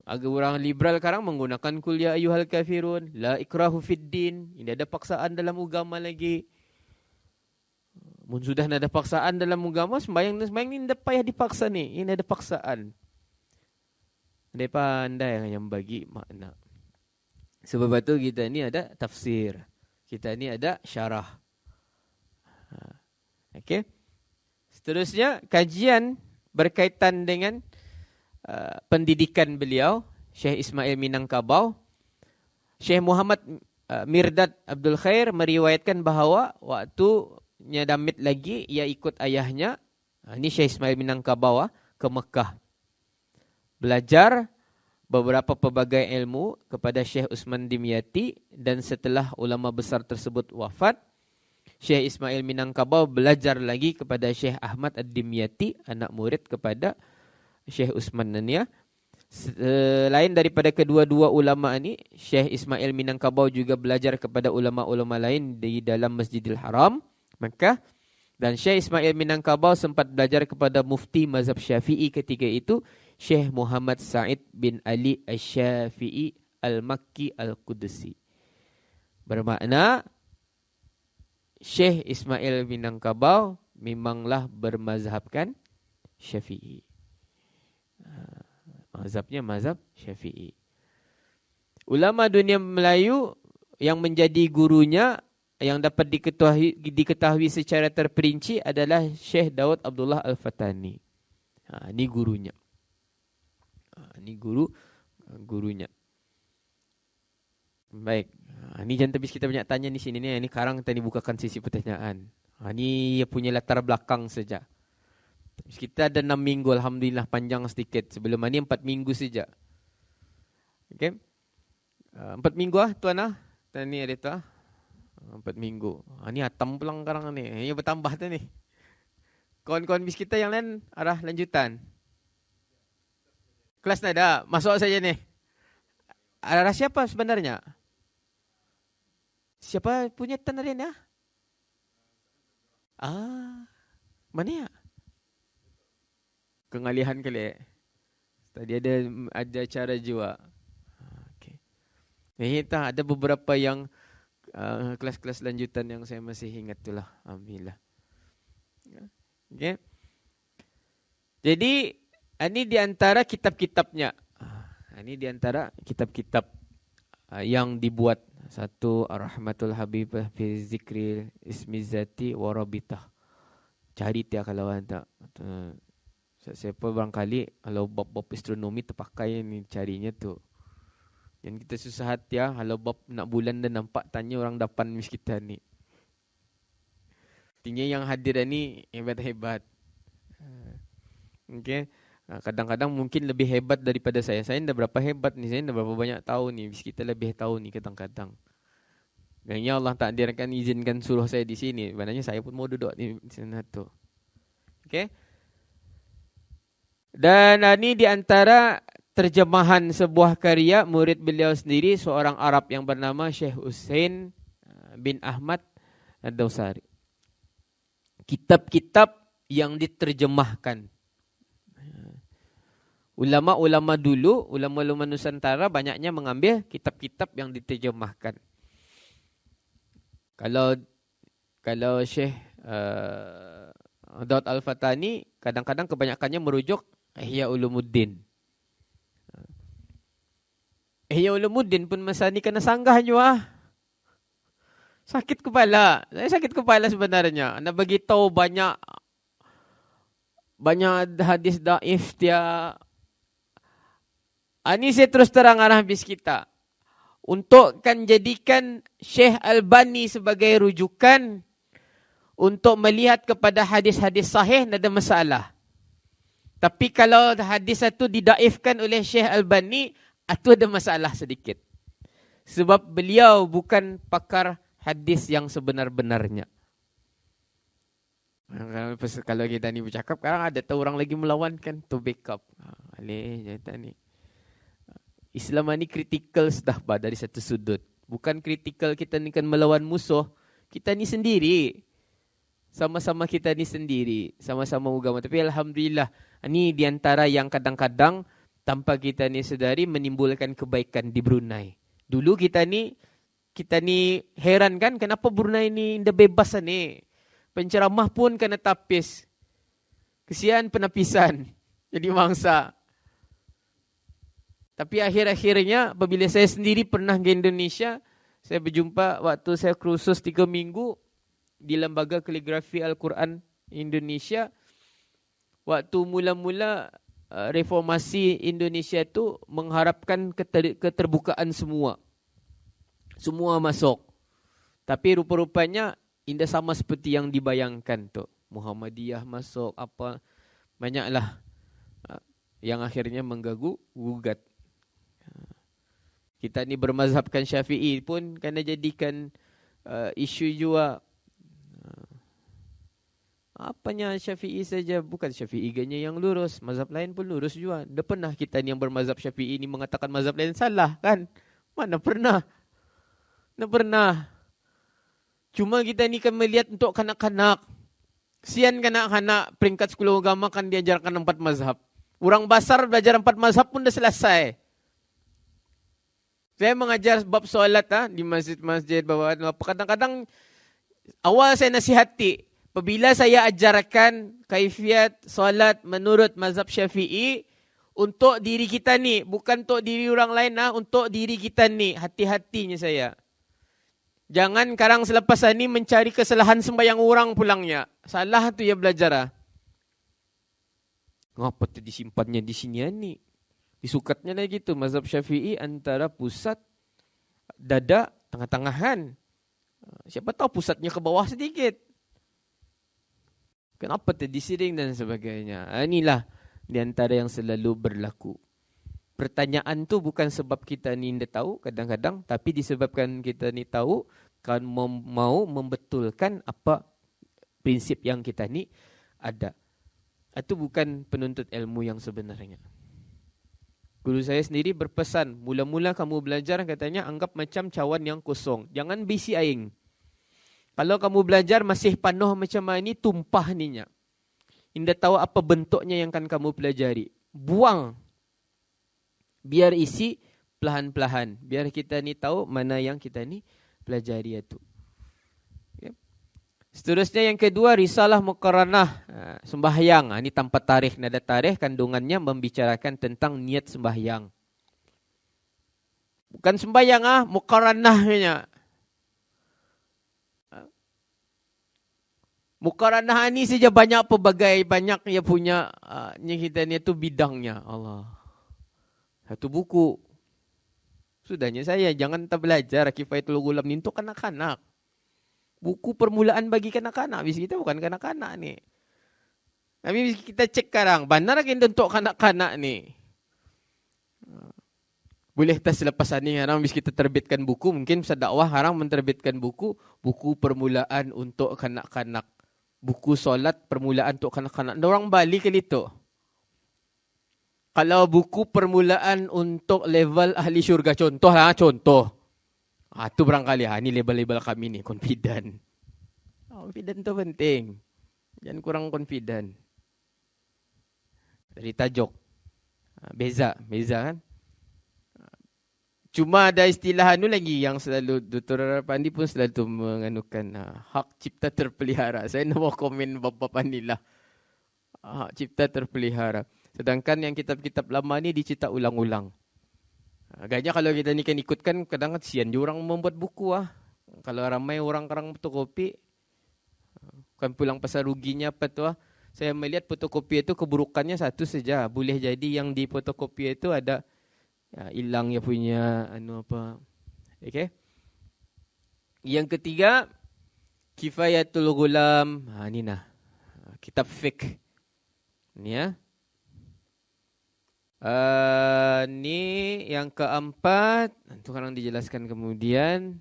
Agak orang liberal sekarang menggunakan kul ya ayyuhal kafirun, la ikrahu fid din. Ini ada paksaan dalam agama lagi. Mun sudah ada paksaan dalam agama, sembahyang ni tidak payah dipaksa ni. Ini ada paksaan. Dia pandai yang bagi makna. Sebab itu kita ni ada tafsir. Kita ni ada syarah. Okey. Seterusnya, kajian berkaitan dengan pendidikan beliau, Syekh Ismail Minangkabau. Syekh Muhammad Mirdad Abdul Khair meriwayatkan bahawa waktunya damit lagi, ia ikut ayahnya, ini Syekh Ismail Minangkabau ke Mekah. Belajar beberapa pelbagai ilmu kepada Syekh Usman Dimyati, dan setelah ulama besar tersebut wafat, Syekh Ismail Minangkabau belajar lagi kepada Syekh Ahmad Ad-Dimyati, anak murid kepada Syekh Usman Nania. Selain daripada kedua-dua ulama ini, Syekh Ismail Minangkabau juga belajar kepada ulama-ulama lain di dalam Masjidil Haram, Makkah. Dan Syekh Ismail Minangkabau sempat belajar kepada mufti mazhab Syafi'i ketika itu, Syekh Muhammad Sa'id bin Ali Asy-Syafi'i Al-Makki Al-Qudsi. Bermakna Syekh Ismail Minangkabau memanglah bermazhabkan Syafi'i. Mazhabnya mazhab Syafi'i. Ulama dunia Melayu yang menjadi gurunya, yang dapat diketahui secara terperinci adalah Syekh Daud Abdullah Al-Fatani. Ini gurunya. Ini gurunya. Baik. Ini jangan habis kita banyak tanya di sini ni. Ini sekarang kita bukakan sesi pertanyaan. Ini punya latar belakang saja. Kita ada 6 minggu, alhamdulillah, panjang sedikit. Sebelum ini 4 minggu saja. Okey. 4 minggu tuan Tani ada tu 4 minggu. Ini atam pulang sekarang ni. Ini bertambah tu ni. Kawan-kawan bis kita yang lain arah lanjutan. Kelas nada, masuk saja ni. arah siapa sebenarnya? Siapa punya tandanya? Mana ya? Kengalihan kali. Tadi ada acara juga. Okay. Ada beberapa yang kelas-kelas lanjutan yang saya masih ingat itulah. Alhamdulillah. Okay. Jadi ini di antara kitab-kitabnya. Ini di antara kitab-kitab yang dibuat. Satu, Ar-Rahmatul Habibah fi Zikri Ismizati Warabitah. Cari dia kalau anda. Siapa barangkali kalau bab-bab astronomi terpakai ni carinya tu. Yang kita susah hati ya, kalau bab nak bulan dan nampak tanya orang depan mis kita ni. Artinya yang hadir ni hebat-hebat. Okey. Kadang-kadang mungkin lebih hebat daripada saya. Saya dah berapa hebat ni, saya dah berapa banyak tahu ni. Kita lebih tahu ni kadang-kadang. Dan ya Allah takdirkan izinkan suruh saya di sini. Sebenarnya saya pun mau duduk di sana tu. Okey. Dan ini di antara terjemahan sebuah karya murid beliau sendiri, seorang Arab yang bernama Syekh Husain bin Ahmad Ad-Dawsari. Kitab-kitab yang diterjemahkan. Ulama-ulama dulu, ulama-ulama Nusantara banyaknya mengambil kitab-kitab yang diterjemahkan. Kalau Syekh Daud Al-Fatani kadang-kadang kebanyakannya merujuk Ihya Ulumuddin. Ihya Ulumuddin pun masa ni kena sanggah juga. Sakit kepala. Saya sakit kepala sebenarnya. Anda bagi tahu banyak hadis daif dia. Ini saya terus terang arah habis kita. Untuk kan jadikan Syekh Albani sebagai rujukan untuk melihat kepada hadis-hadis sahih, tidak ada masalah. Tapi kalau hadis itu didaifkan oleh Syekh Albani, itu ada masalah sedikit. Sebab beliau bukan pakar hadis yang sebenar-benarnya. Kalau kita ni bercakap, sekarang ada tahu orang lagi melawankan, to backup. Islam ni kritikal sudah dari satu sudut. Bukan kritikal kita ni kan melawan musuh. Kita ni sendiri. Sama-sama kita ni sendiri. Sama-sama agama. Tapi Alhamdulillah. Ini diantara yang kadang-kadang tanpa kita ni sedari menimbulkan kebaikan di Brunei. Dulu kita ni heran kan kenapa Brunei ni dah bebas ni. Penceramah pun kena tapis. Kesian penapisan. Jadi mangsa. Tapi akhir-akhirnya apabila saya sendiri pernah ke Indonesia, saya berjumpa waktu saya kursus 3 minggu di Lembaga Kaligrafi Al-Quran Indonesia. Waktu mula-mula reformasi Indonesia itu mengharapkan keterbukaan semua. Semua masuk. Tapi rupa-rupanya indah sama seperti yang dibayangkan tu. Muhammadiyah masuk apa banyaklah yang akhirnya menggugat. Kita ni bermazhabkan Syafi'i pun kena jadikan isu juga. Apanya Syafi'i saja, bukan Syafi'i ganya yang lurus, mazhab lain pun lurus juga. Dah pernah kita ni yang bermazhab Syafi'i ni mengatakan mazhab lain salah kan? Mana pernah? Mana pernah? Cuma kita ni kan melihat untuk kanak-kanak. Kesian kanak-kanak peringkat sekolah agama kan diajarkan 4 mazhab. Orang basar belajar 4 mazhab pun dah selesai. Saya mengajar bab solat di masjid-masjid bawah. Kadang-kadang awal saya nasihati. Apabila saya ajarkan kaifiat solat menurut mazhab Syafi'i untuk diri kita ni. Bukan untuk diri orang lain untuk diri kita ni. Hati-hatinya saya. Jangan karang selepas ini mencari kesalahan sembahyang orang pulangnya. Salah tu ya belajar. Ngapa tu disimpannya di sini ni? Disukatnya lagi tu mazhab Syafi'i antara pusat, dada, tengah-tengahan. Siapa tahu pusatnya ke bawah sedikit. Kenapa tu disiring dan sebagainya. Inilah di antara yang selalu berlaku. Pertanyaan tu bukan sebab kita ni tidak tahu kadang-kadang, tapi disebabkan kita ni tahu kan mau membetulkan apa prinsip yang kita ni ada. Itu bukan penuntut ilmu yang sebenarnya. Guru saya sendiri berpesan, mula-mula kamu belajar katanya anggap macam cawan yang kosong. Jangan bisi aing. Kalau kamu belajar masih penuh macam ini, tumpah ninya. Indah tahu apa bentuknya yang akan kamu pelajari. Buang. Biar isi perlahan-perlahan. Biar kita ni tahu mana yang kita ni pelajari itu. Okay. Seterusnya yang kedua, risalah muqaranah, sembahyang. Ini tanpa tarikh, nada tarikh, kandungannya membicarakan tentang niat sembahyang. Bukan sembahyang, muqaranahnya. Muqaranah ini saja banyak pelbagai, banyak ia punya, yang kita ni tu bidangnya. Allah. Satu buku. Sudahnya saya, jangan tak belajar Kifayatul Ghulam ni untuk kanak-kanak. Buku permulaan bagi kanak-kanak. Habis kita bukan kanak-kanak ni. Habis kita cek sekarang, benar kan untuk kanak-kanak ni? Boleh tak selepas ni, harang habis kita terbitkan buku, mungkin bisa dakwah, harang menerbitkan buku permulaan untuk kanak-kanak. Buku solat permulaan untuk kanak-kanak. Orang balik ke itu. Kalau buku permulaan untuk level ahli syurga, contoh. Itu barangkali, ini label-label kami ni, confident. Confident tu penting. Jangan kurang confident. Dari tajuk. Beza kan? Cuma ada istilah lagi yang selalu Dr. Pandi pun selalu menganukan hak cipta terpelihara. Saya nak komen bapa Pandilah. Hak cipta terpelihara. Sedangkan yang kitab-kitab lama ni dicetak ulang-ulang. Agaknya kalau kita ni kan ikutkan, kadang kesian je orang membuat buku . Kalau ramai orang fotokopi, bukan pulang pasal ruginya apa tu . Saya melihat fotokopi itu keburukannya satu saja. Boleh jadi yang di fotokopi itu ada hilang ya punya apa. Okay. Yang ketiga, Kifayatul Ghulam. Ni kitab fiqh. Ni ni yang keempat, itu sekarang dijelaskan kemudian.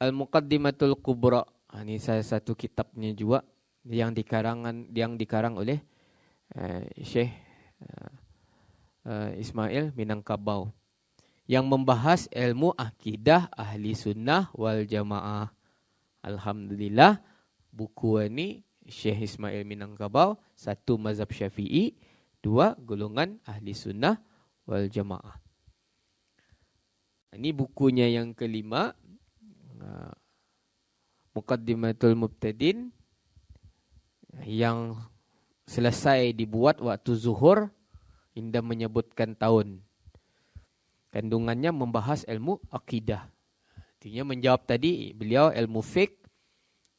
Al-Muqaddimatul Kubra. Ini salah satu kitabnya juga yang dikarang oleh Syekh Ismail Minangkabau, yang membahas ilmu akidah ahli sunnah wal jamaah. Alhamdulillah, buku ini Syekh Ismail Minangkabau, 1 mazhab Syafi'i, 2 golongan ahli sunnah wal jamaah. Ini bukunya yang kelima, Muqaddimatul Mubtadin, yang selesai dibuat waktu zuhur. Indah menyebutkan tahun. Kandungannya membahas ilmu akidah. Artinya menjawab tadi, beliau ilmu fiqh,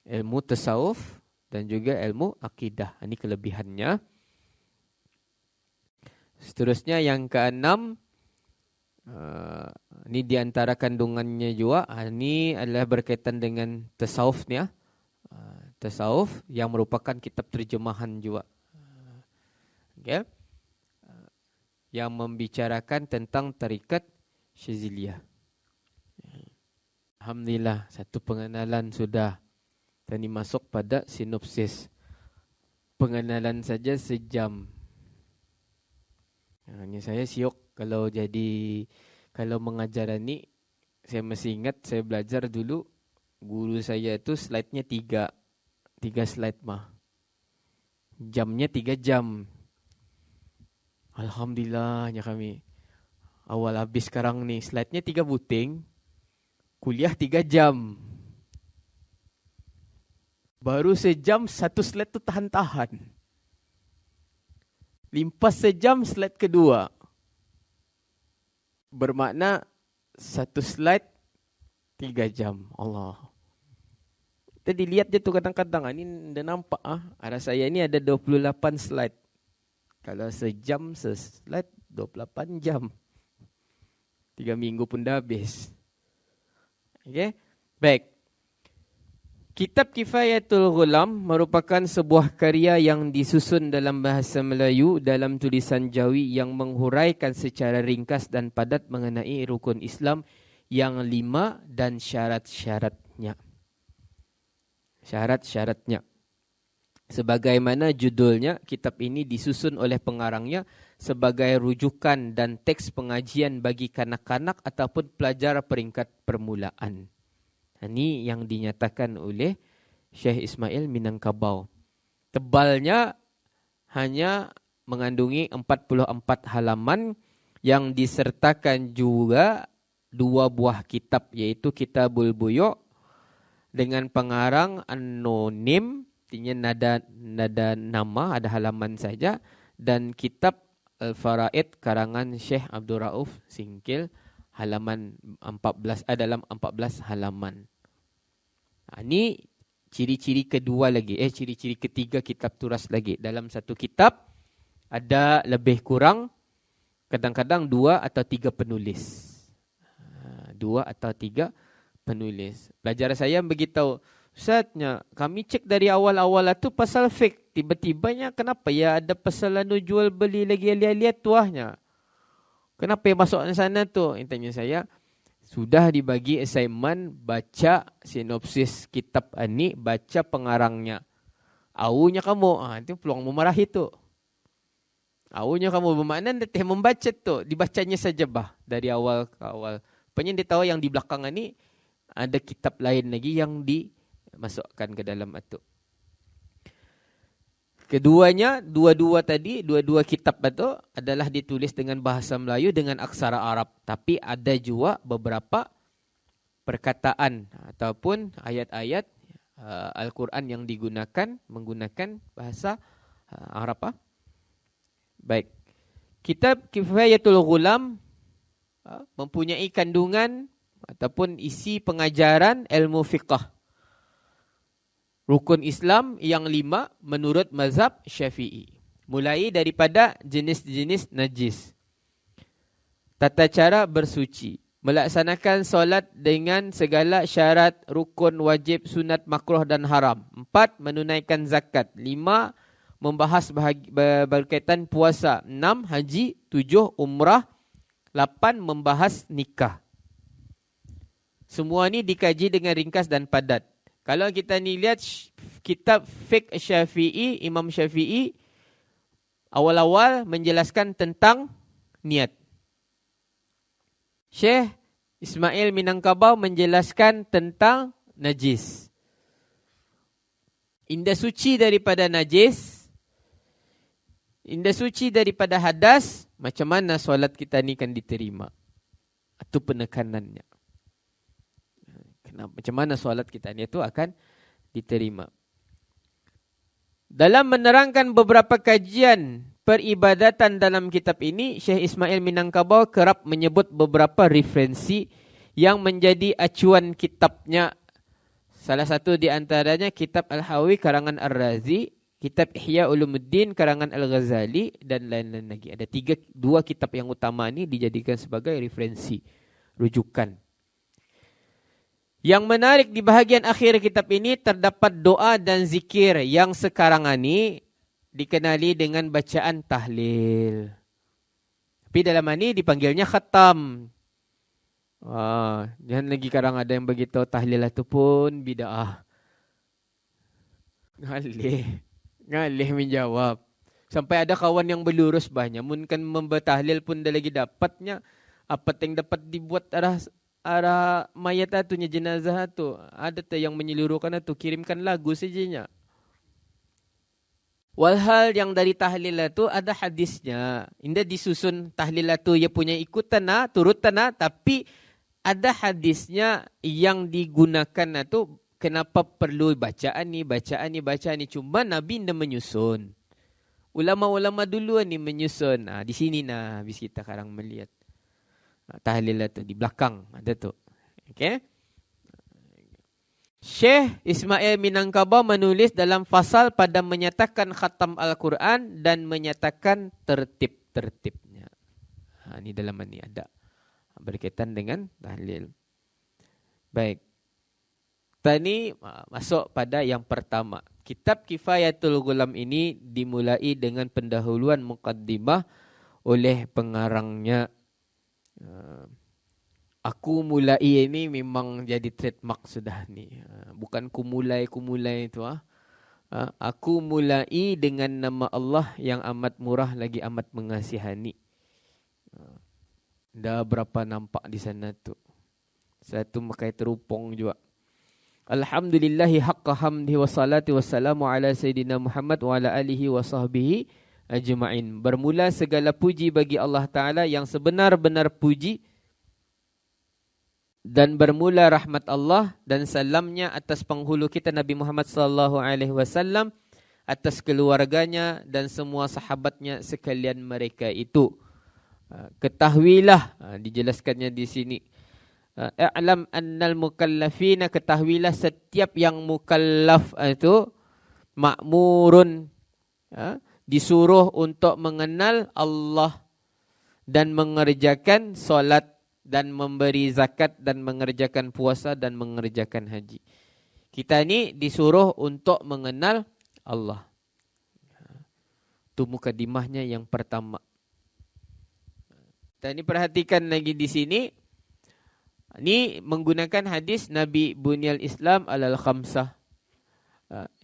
ilmu tasawuf, dan juga ilmu akidah. Ini kelebihannya. Seterusnya yang keenam, ini diantara kandungannya juga, ini adalah berkaitan dengan tasawuf ni. Tasawuf yang merupakan kitab terjemahan juga. Okay. Yang membicarakan tentang tarikat Syaziliyah. Alhamdulillah, satu pengenalan sudah. Dan masuk pada sinopsis. Pengenalan saja sejam. Hanya saya siok kalau mengajar ni, saya masih ingat saya belajar dulu, guru saya itu slide-nya 3 slide mah. Jamnya 3 jam. Alhamdulillahnya kami. Awal habis sekarang ni, slide-nya 3 buting, kuliah 3 jam. Baru sejam 1 slide tu tahan-tahan. Limpas sejam slide kedua. Bermakna 1 slide 3 jam. Allah. Kita dilihat je tu kadang-kadang. Ini dah nampak. Ada saya ni ada 28 slide. Kalau sejam seslide 28 jam. 3 minggu pun dah habis. Okay. Baik. Kitab Kifayatul Ghulam merupakan sebuah karya yang disusun dalam bahasa Melayu dalam tulisan Jawi yang menghuraikan secara ringkas dan padat mengenai rukun Islam yang 5 dan syarat-syaratnya. Syarat-syaratnya. Sebagaimana judulnya, kitab ini disusun oleh pengarangnya sebagai rujukan dan teks pengajian bagi kanak-kanak ataupun pelajar peringkat permulaan. Ini yang dinyatakan oleh Syekh Ismail Minangkabau. Tebalnya hanya mengandungi 44 halaman yang disertakan juga 2 buah kitab, yaitu Kitabul Buyu' dengan pengarang anonim, artinya nada nama, ada halaman saja, dan kitab Al-Faraid karangan Syekh Abdul Rauf Singkil halaman 14 dalam 14 halaman. Ini ciri-ciri kedua lagi, ciri-ciri ketiga kitab turas lagi. Dalam satu kitab ada lebih kurang kadang-kadang 2 atau 3 penulis. 2 atau 3 penulis. Pelajar saya beritahu, Ustaznya, kami cek dari awal-awal itu pasal fake. Tiba-tibanya kenapa ya ada pasal jual beli lagi lihat-lihat tuahnya. Kenapa ya masuk ke sana tu? Tanya saya, sudah dibagi assignment baca sinopsis kitab ini, baca pengarangnya. Aunya kamu, itu peluang memarah itu. Aunya kamu bermakna dia membaca tu, dibacanya saja bah dari awal ke awal. Penyen dia tahu yang di belakang ini ada kitab lain lagi yang dimasukkan ke dalam itu. Keduanya, dua-dua kitab itu adalah ditulis dengan bahasa Melayu dengan aksara Arab. Tapi ada juga beberapa perkataan ataupun ayat-ayat Al-Quran yang menggunakan bahasa Arab. Baik. Kitab Kifayatul Ghulam mempunyai kandungan ataupun isi pengajaran ilmu fiqh. Rukun Islam yang 5 menurut mazhab Syafi'i. Mulai daripada jenis-jenis najis. Tata cara bersuci. Melaksanakan solat dengan segala syarat, rukun, wajib, sunat, makruh dan haram. 4. Menunaikan zakat. 5. Membahas berkaitan puasa. 6. Haji. 7. Umrah. 8. Membahas nikah. Semua ini dikaji dengan ringkas dan padat. Kalau kita ni lihat kitab fiqh Syafi'i, Imam Syafi'i awal-awal menjelaskan tentang niat. Syekh Ismail Minangkabau menjelaskan tentang najis. Indah suci daripada najis, indah suci daripada hadas, macam mana solat kita ni kan diterima? Itu penekanannya. Macam mana solat kita ni itu akan diterima. Dalam menerangkan beberapa kajian peribadatan dalam kitab ini, Syekh Ismail Minangkabau kerap menyebut beberapa referensi yang menjadi acuan kitabnya. Salah satu di antaranya kitab Al-Hawi karangan Ar-Razi, kitab Ihya Ulumuddin karangan Al-Ghazali dan lain-lain lagi. Ada 2 kitab yang utama ini dijadikan sebagai referensi, rujukan. Yang menarik di bahagian akhir kitab ini terdapat doa dan zikir yang sekarang ini dikenali dengan bacaan tahlil. Tapi dalam ini dipanggilnya khatam. Jangan lagi sekarang ada yang begitu tahlil itu pun bid'ah. Ngalih menjawab. Sampai ada kawan yang berlurus banyak. Mungkin membetahlil pun dah lagi dapatnya. Apa yang dapat dibuat arah mayat atunya jenazah tu ada yang menyeluruhkan tu kirimkan lagu sejanya. Walhal yang dari tahlil tu ada hadisnya. Indah disusun tahlil tu ia punya ikutan turutan tapi ada hadisnya yang digunakan tu kenapa perlu bacaan ni. Cuma Nabi indah menyusun. Ulama-ulama dulu ni menyusun. Di sini habis kita sekarang melihat. Tahlil itu di belakang ada tu. Okey. Syekh Ismail Minangkabau menulis dalam fasal pada menyatakan khatam Al-Quran dan menyatakan tertib-tertibnya. Ini dalam ini ada berkaitan dengan tahlil. Baik. Tadi masuk pada yang pertama. Kitab Kifayatul Ghulam ini dimulai dengan pendahuluan muqaddimah oleh pengarangnya. Aku mulai ini memang jadi trademark sudah ni. Bukan ku mulai itu Aku mulai dengan nama Allah yang amat murah lagi amat mengasihani. Dah berapa nampak di sana tu. Satu makai terupong juga. Alhamdulillahi haqqa hamdi wa salati wassalamu ala Sayyidina Muhammad wa ala alihi wa sahbihi ajma'in. Bermula segala puji bagi Allah Ta'ala yang sebenar-benar puji. Dan bermula rahmat Allah dan salamnya atas penghulu kita Nabi Muhammad SAW, atas keluarganya dan semua sahabatnya sekalian mereka itu. Ketahuilah, dijelaskannya di sini. I'lam annal mukallafina, ketahuilah setiap yang mukallaf itu ma'murun, disuruh untuk mengenal Allah dan mengerjakan solat dan memberi zakat dan mengerjakan puasa dan mengerjakan haji. Kita ni disuruh untuk mengenal Allah. Itu mukadimahnya yang pertama. Kita ni perhatikan lagi di sini. Ini menggunakan hadis Nabi Bunyal Islam alal khamsah.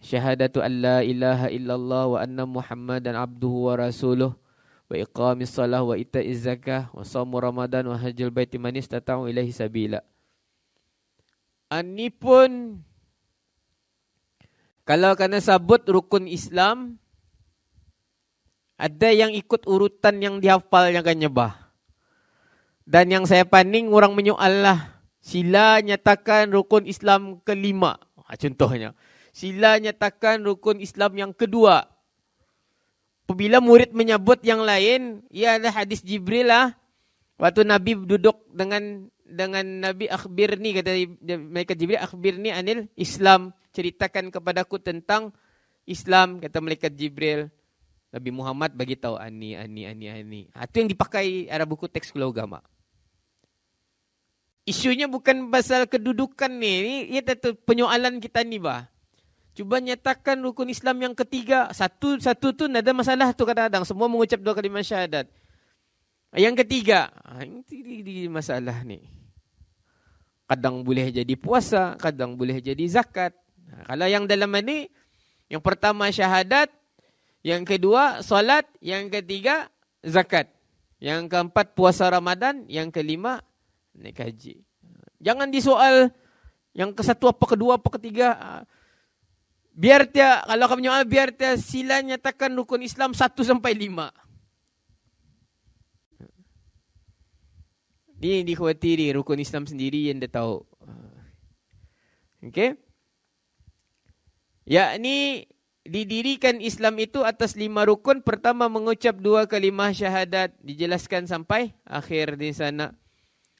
Syahadatu an la ilaha illallah wa anna Muhammadan abduhu wa rasuluh. Wa iqamis salah wa ita'iz zakah wa shaum ramadan wa hajjul baiti man istata'u ilaihi sabila. Ini pun kalau kena sabut rukun Islam, ada yang ikut urutan yang dihafal yang kan nyebah. Dan yang saya paning orang menyoal lah, sila nyatakan rukun Islam kelima. Contohnya, sila nyatakan rukun Islam yang kedua. Apabila murid menyebut yang lain, ia ada hadis Jibril lah. Waktu Nabi duduk dengan Nabi, akhbirni, kata malaikat Jibril, akhbirni anil Islam, ceritakan kepadaku tentang Islam, kata malaikat Jibril. Nabi Muhammad bagi tahu ani. Itu yang dipakai ada buku teks kuliah agama. Isunya bukan pasal kedudukan ni, ia penyoalan kita ni bah. Cuba nyatakan rukun Islam yang ketiga. Satu tu ada masalah tu kadang-kadang. Semua mengucap 2 kalimat syahadat. Yang ketiga, ini masalah ni. Kadang boleh jadi puasa, kadang boleh jadi zakat. Kalau yang dalam ini, yang pertama syahadat, yang kedua solat, yang ketiga zakat. Yang keempat puasa Ramadan, yang kelima naik haji. Jangan disoal yang ke satu apa, kedua apa, ketiga. Biar dia, kalau kamu nyoal, biar dia sila nyatakan rukun Islam 1 sampai 5. Ini dikhawatiri rukun Islam sendiri yang dia tahu. Okey. Yakni didirikan Islam itu atas 5 rukun. Pertama mengucap 2 kalimah syahadat. Dijelaskan sampai akhir di sana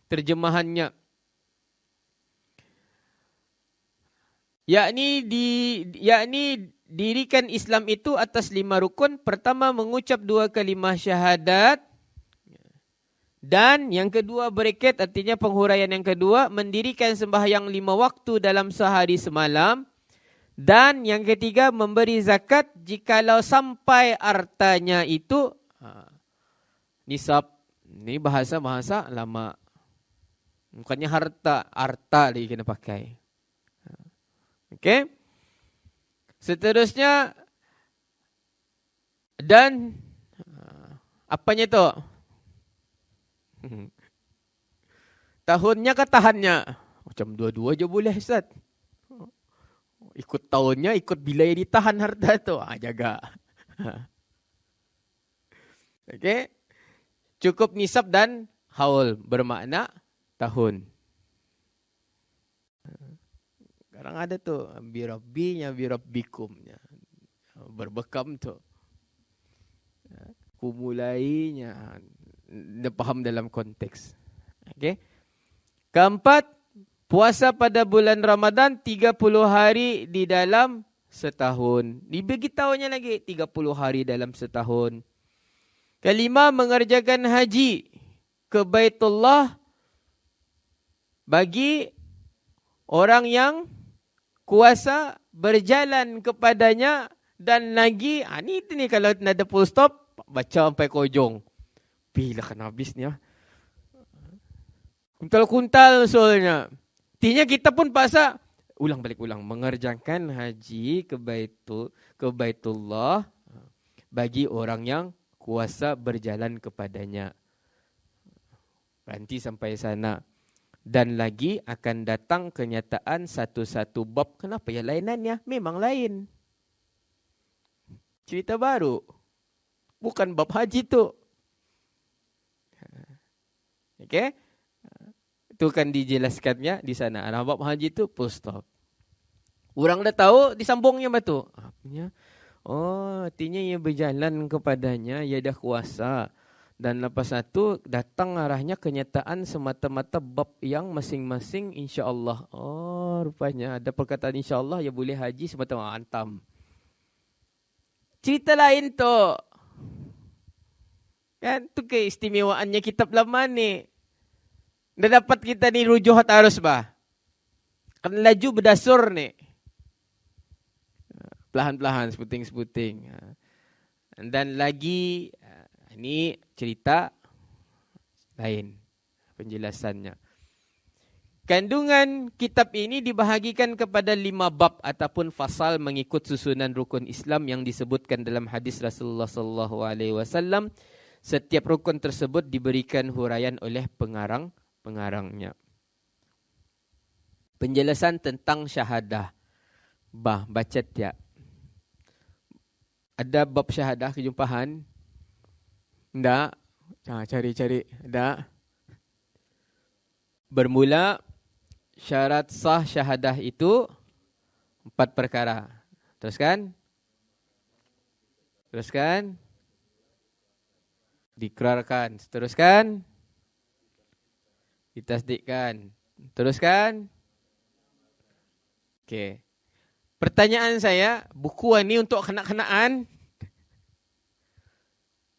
terjemahannya. Yakni dirikan Islam itu atas 5 rukun. Pertama mengucap 2 kalimah syahadat. Dan yang kedua bereket, artinya penghuraian yang kedua, mendirikan sembahyang 5 waktu dalam sehari semalam. Dan yang ketiga memberi zakat jikalau sampai hartanya itu nisab. Ini bahasa lama. Bukannya harta lagi kena pakai. Okey. Seterusnya, dan apanya tu? Tahunnya ke tahannya? Macam dua-dua je boleh, Ustaz. Ikut tahunnya, ikut bila yang ditahan harta tu. Jaga. Okey. Cukup nisab dan haul, bermakna tahun. Sekarang ada tu, birabbinya, birabbikumnya. Berbekam tu. Kumulainya. Dia faham dalam konteks. Okay. Keempat, puasa pada bulan Ramadan 30 hari di dalam setahun. Dibagi tahunya lagi 30 hari dalam setahun. Kelima, mengerjakan haji ke Baitullah bagi orang yang kuasa berjalan kepadanya dan lagi ni kalau ada full stop baca sampai ke ujung. Bila kan habis ni kuntal-kuntal soalnya. Artinya kita pun pasal mengerjakan haji ke Baitullah bagi orang yang kuasa berjalan kepadanya. Nanti sampai sana. Dan lagi akan datang kenyataan satu-satu bab. Kenapa ya lainannya? Memang lain. Cerita baru. Bukan bab haji tu. Okey? Itu kan dijelaskannya di sana. Bab haji tu full stop. Orang dah tahu, disambungnya batu. Artinya ia berjalan kepadanya, ia dah kuasa. Dan lepas itu datang arahnya kenyataan semata-mata bab yang masing-masing insya-Allah. Rupanya ada perkataan insya-Allah ya boleh haji semata-mata antam. Cerita lain tu. Kan tu keistimewaannya kitab lama ni. Dah dapat kita ni rujuhat arus bah. Kan laju berdasur ni. Pelahan-pelahan, seputing-seputing. Dan lagi ini cerita lain penjelasannya. Kandungan kitab ini dibahagikan kepada 5 bab ataupun fasal mengikut susunan rukun Islam yang disebutkan dalam hadis Rasulullah sallallahu alaihi wasallam. Setiap rukun tersebut diberikan huraian oleh pengarangnya. Penjelasan tentang syahadah. Baca tiap. Ada bab syahadah kejumpahan? Tak? Cari-cari. Tak? Bermula, syarat sah syahadah itu 4 perkara. Teruskan? Diikrarkan. Teruskan? Ditasdikkan. Teruskan? Okey. Pertanyaan saya, buku ini untuk kanak-kanakan.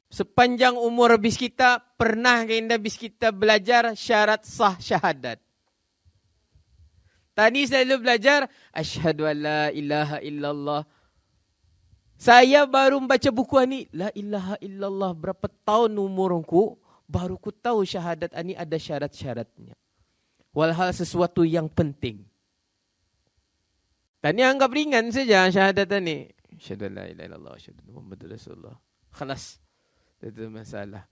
Sepanjang umur bis kita, pernah kita bis kita belajar syarat sah syahadat? Tadi selalu belajar, asyhadu an la ilaha illallah. Saya baru membaca buku ini, la ilaha illallah, berapa tahun umurku, baru ku tahu syahadat ini ada syarat-syaratnya. Walhal sesuatu yang penting. Tadi anggap ringan saja syahadat ini. Asyhadu an la ilaha illallah, asyhadu anna Muhammadar Rasulullah. Khalas. Itu masalah.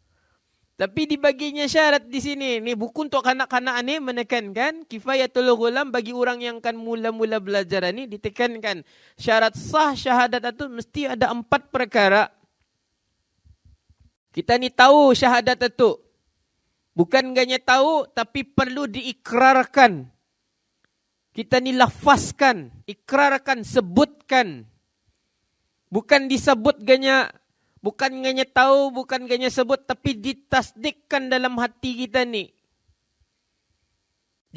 Tapi dibaginya syarat di sini. Ni buku untuk kanak-kanak ni menekankan kifayatul ghulam bagi orang yang akan mula-mula belajar ni ditekankan syarat sah syahadat itu mesti ada 4 perkara. Kita ni tahu syahadat itu. Bukan hanya tahu tapi perlu diikrarkan. Kita ni lafazkan, ikrarkan, sebutkan. Bukan disebut hanya bukan hanya tahu, bukan hanya sebut, tapi ditasdikkan dalam hati kita ni.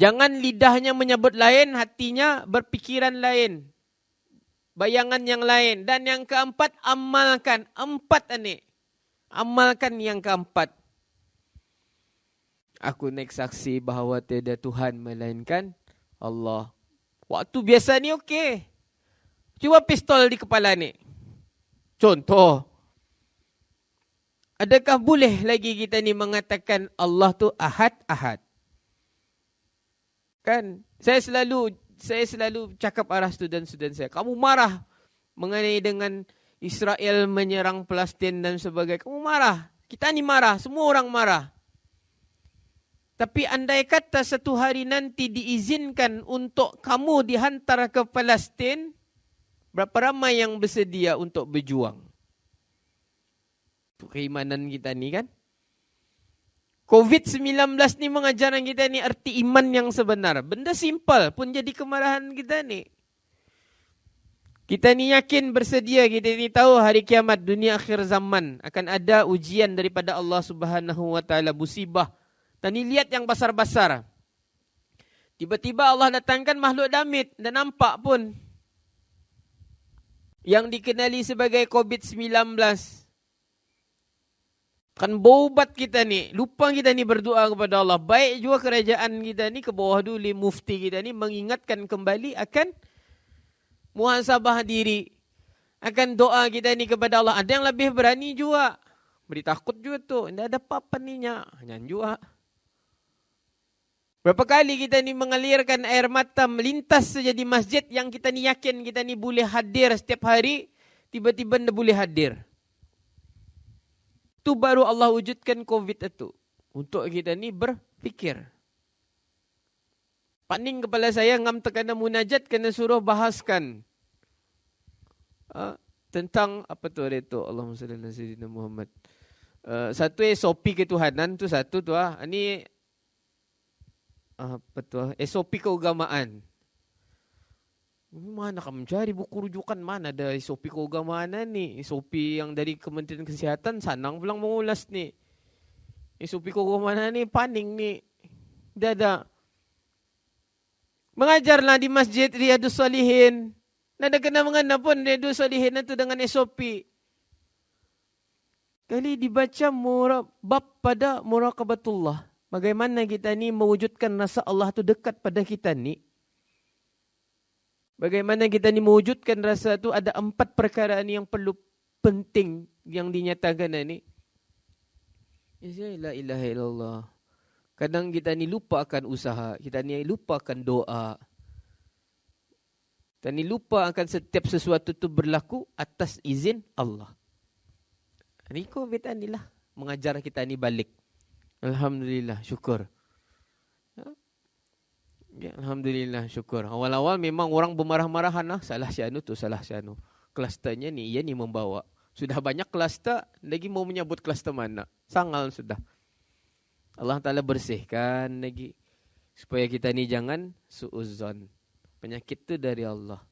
Jangan lidahnya menyebut lain, hatinya berpikiran lain. Bayangan yang lain. Dan yang keempat, amalkan. 4 ini. Amalkan yang keempat. Aku naik saksi bahawa tiada Tuhan melainkan Allah. Waktu biasa ni okey. Cuba pistol di kepala ni. Contoh. Adakah boleh lagi kita ni mengatakan Allah tu ahad? Kan? Saya selalu cakap arah student-student saya. Kamu marah mengenai dengan Israel menyerang Palestin dan sebagainya. Kamu marah. Kita ni marah. Semua orang marah. Tapi andai kata satu hari nanti diizinkan untuk kamu dihantar ke Palestin, berapa ramai yang bersedia untuk berjuang? Keimanan kita ni kan. COVID-19 ni mengajarkan kita ni arti iman yang sebenar. Benda simple pun jadi kemarahan kita ni. Kita ni yakin bersedia, kita ni tahu hari kiamat, dunia akhir zaman akan ada ujian daripada Allah Subhanahu wa taala, musibah. Dan ni lihat yang besar-besar. Tiba-tiba Allah datangkan makhluk damit dan nampak pun yang dikenali sebagai COVID-19. Kan berubat kita ni. Lupa kita ni berdoa kepada Allah. Baik juga kerajaan kita ni ke bawah dulu mufti kita ni mengingatkan kembali akan muhasabah diri. Akan doa kita ni kepada Allah. Ada yang lebih berani juga. Beri takut juga tu. Tidak ada apa-apa ni nya. Hanya juga. Berapa kali kita ni mengalirkan air mata melintas saja di masjid yang kita ni yakin kita ni boleh hadir setiap hari, tiba-tiba tidak boleh hadir. Itu baru Allah wujudkan COVID itu. Untuk kita ni berfikir. Paning kepala saya ngam tekana munajat kena suruh bahaskan. Tentang apa tu ada tu Allahumma salli ala sayyidina Muhammad. Satu SOP ketuhanan tu satu tu Ini apa tu SOP keagamaan. Mana kamu mencari buku rujukan, mana ada SOP keagamaan ni? SOP yang dari Kementerian Kesihatan sanang pulang mengulas ni. SOP keagamaan ni paning ni. Dah ada. Mengajarlah di Masjid Riyadus Salihin. Nada kena mengena pun Riyadus Salihin itu dengan SOP. Kali dibaca bab pada muraqabatullah. Bagaimana kita ni mewujudkan rasa Allah tu dekat pada kita ni. Bagaimana kita ni mewujudkan rasa tu ada 4 perkara ni yang perlu penting yang dinyatakan ni. La ilaha illallah. Kadang kita ni lupa akan usaha. Kita ni lupa akan doa. Kita ni lupa akan setiap sesuatu tu berlaku atas izin Allah. Ini COVID ni lah. Mengajar kita ni balik. Alhamdulillah, syukur. Ya, Alhamdulillah, syukur. Awal-awal memang orang bermarah-marahan lah. Salah si anu tu, salah si anu. Klusternya ni, ia ni membawa. Sudah banyak kluster, lagi mau menyebut kluster mana. Sangal sudah. Allah Ta'ala bersihkan lagi. Supaya kita ni jangan su'uzon. Penyakit tu dari Allah.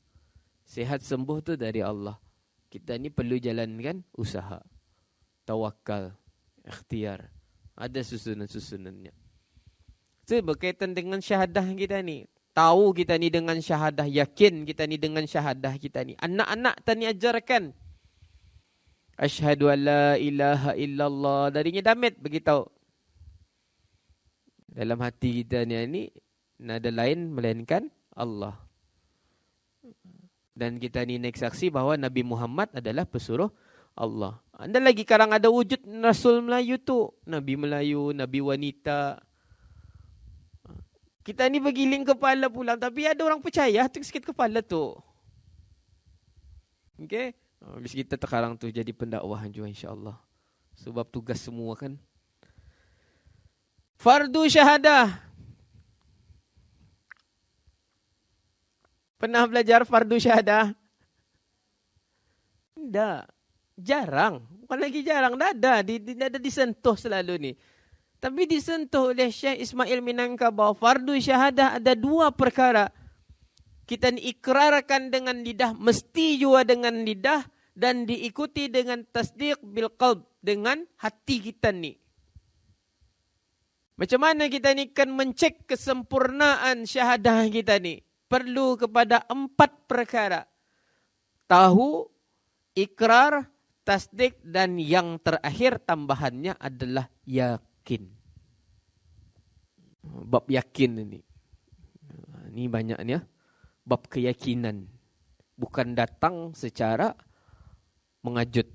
Sehat sembuh tu dari Allah. Kita ni perlu jalankan usaha. Tawakal. Ikhtiar. Ada susunan-susunannya. Itu berkaitan dengan syahadah kita ni. Tahu kita ni dengan syahadah. Yakin kita ni dengan syahadah kita ni. Anak-anak tani ajarkan. Asyhadu an la ilaha illallah. Darinya damit beritahu. Dalam hati kita ni nada lain melainkan Allah. Dan kita ni naik saksi bahawa Nabi Muhammad adalah pesuruh Allah. Anda lagi sekarang ada wujud Rasul Melayu tu. Nabi Melayu, Nabi wanita. Kita ni bergiling kepala pulang. Tapi ada orang percaya tu sikit kepala tu. Okay. Habis kita sekarang tu jadi pendakwah juga insyaAllah. Sebab tugas semua kan. Fardu syahadah. Pernah belajar fardu syahadah? Tidak. Jarang. Bukan lagi jarang. Tidak ada disentuh selalu ni. Tapi disentuh oleh Syekh Ismail Minangkabau. Fardu syahadah ada 2 perkara. Kita ikrarkan dengan lidah. Mesti juga dengan lidah. Dan diikuti dengan tasdiq bil qalb. Dengan hati kita ni. Macam mana kita ni kan mencek kesempurnaan syahadah kita ni? Perlu kepada 4 perkara. Tahu, ikrar, tasdik dan yang terakhir tambahannya adalah yakin. Bab yakin ini. Ini banyaknya. Bab keyakinan. Bukan datang secara mengajut.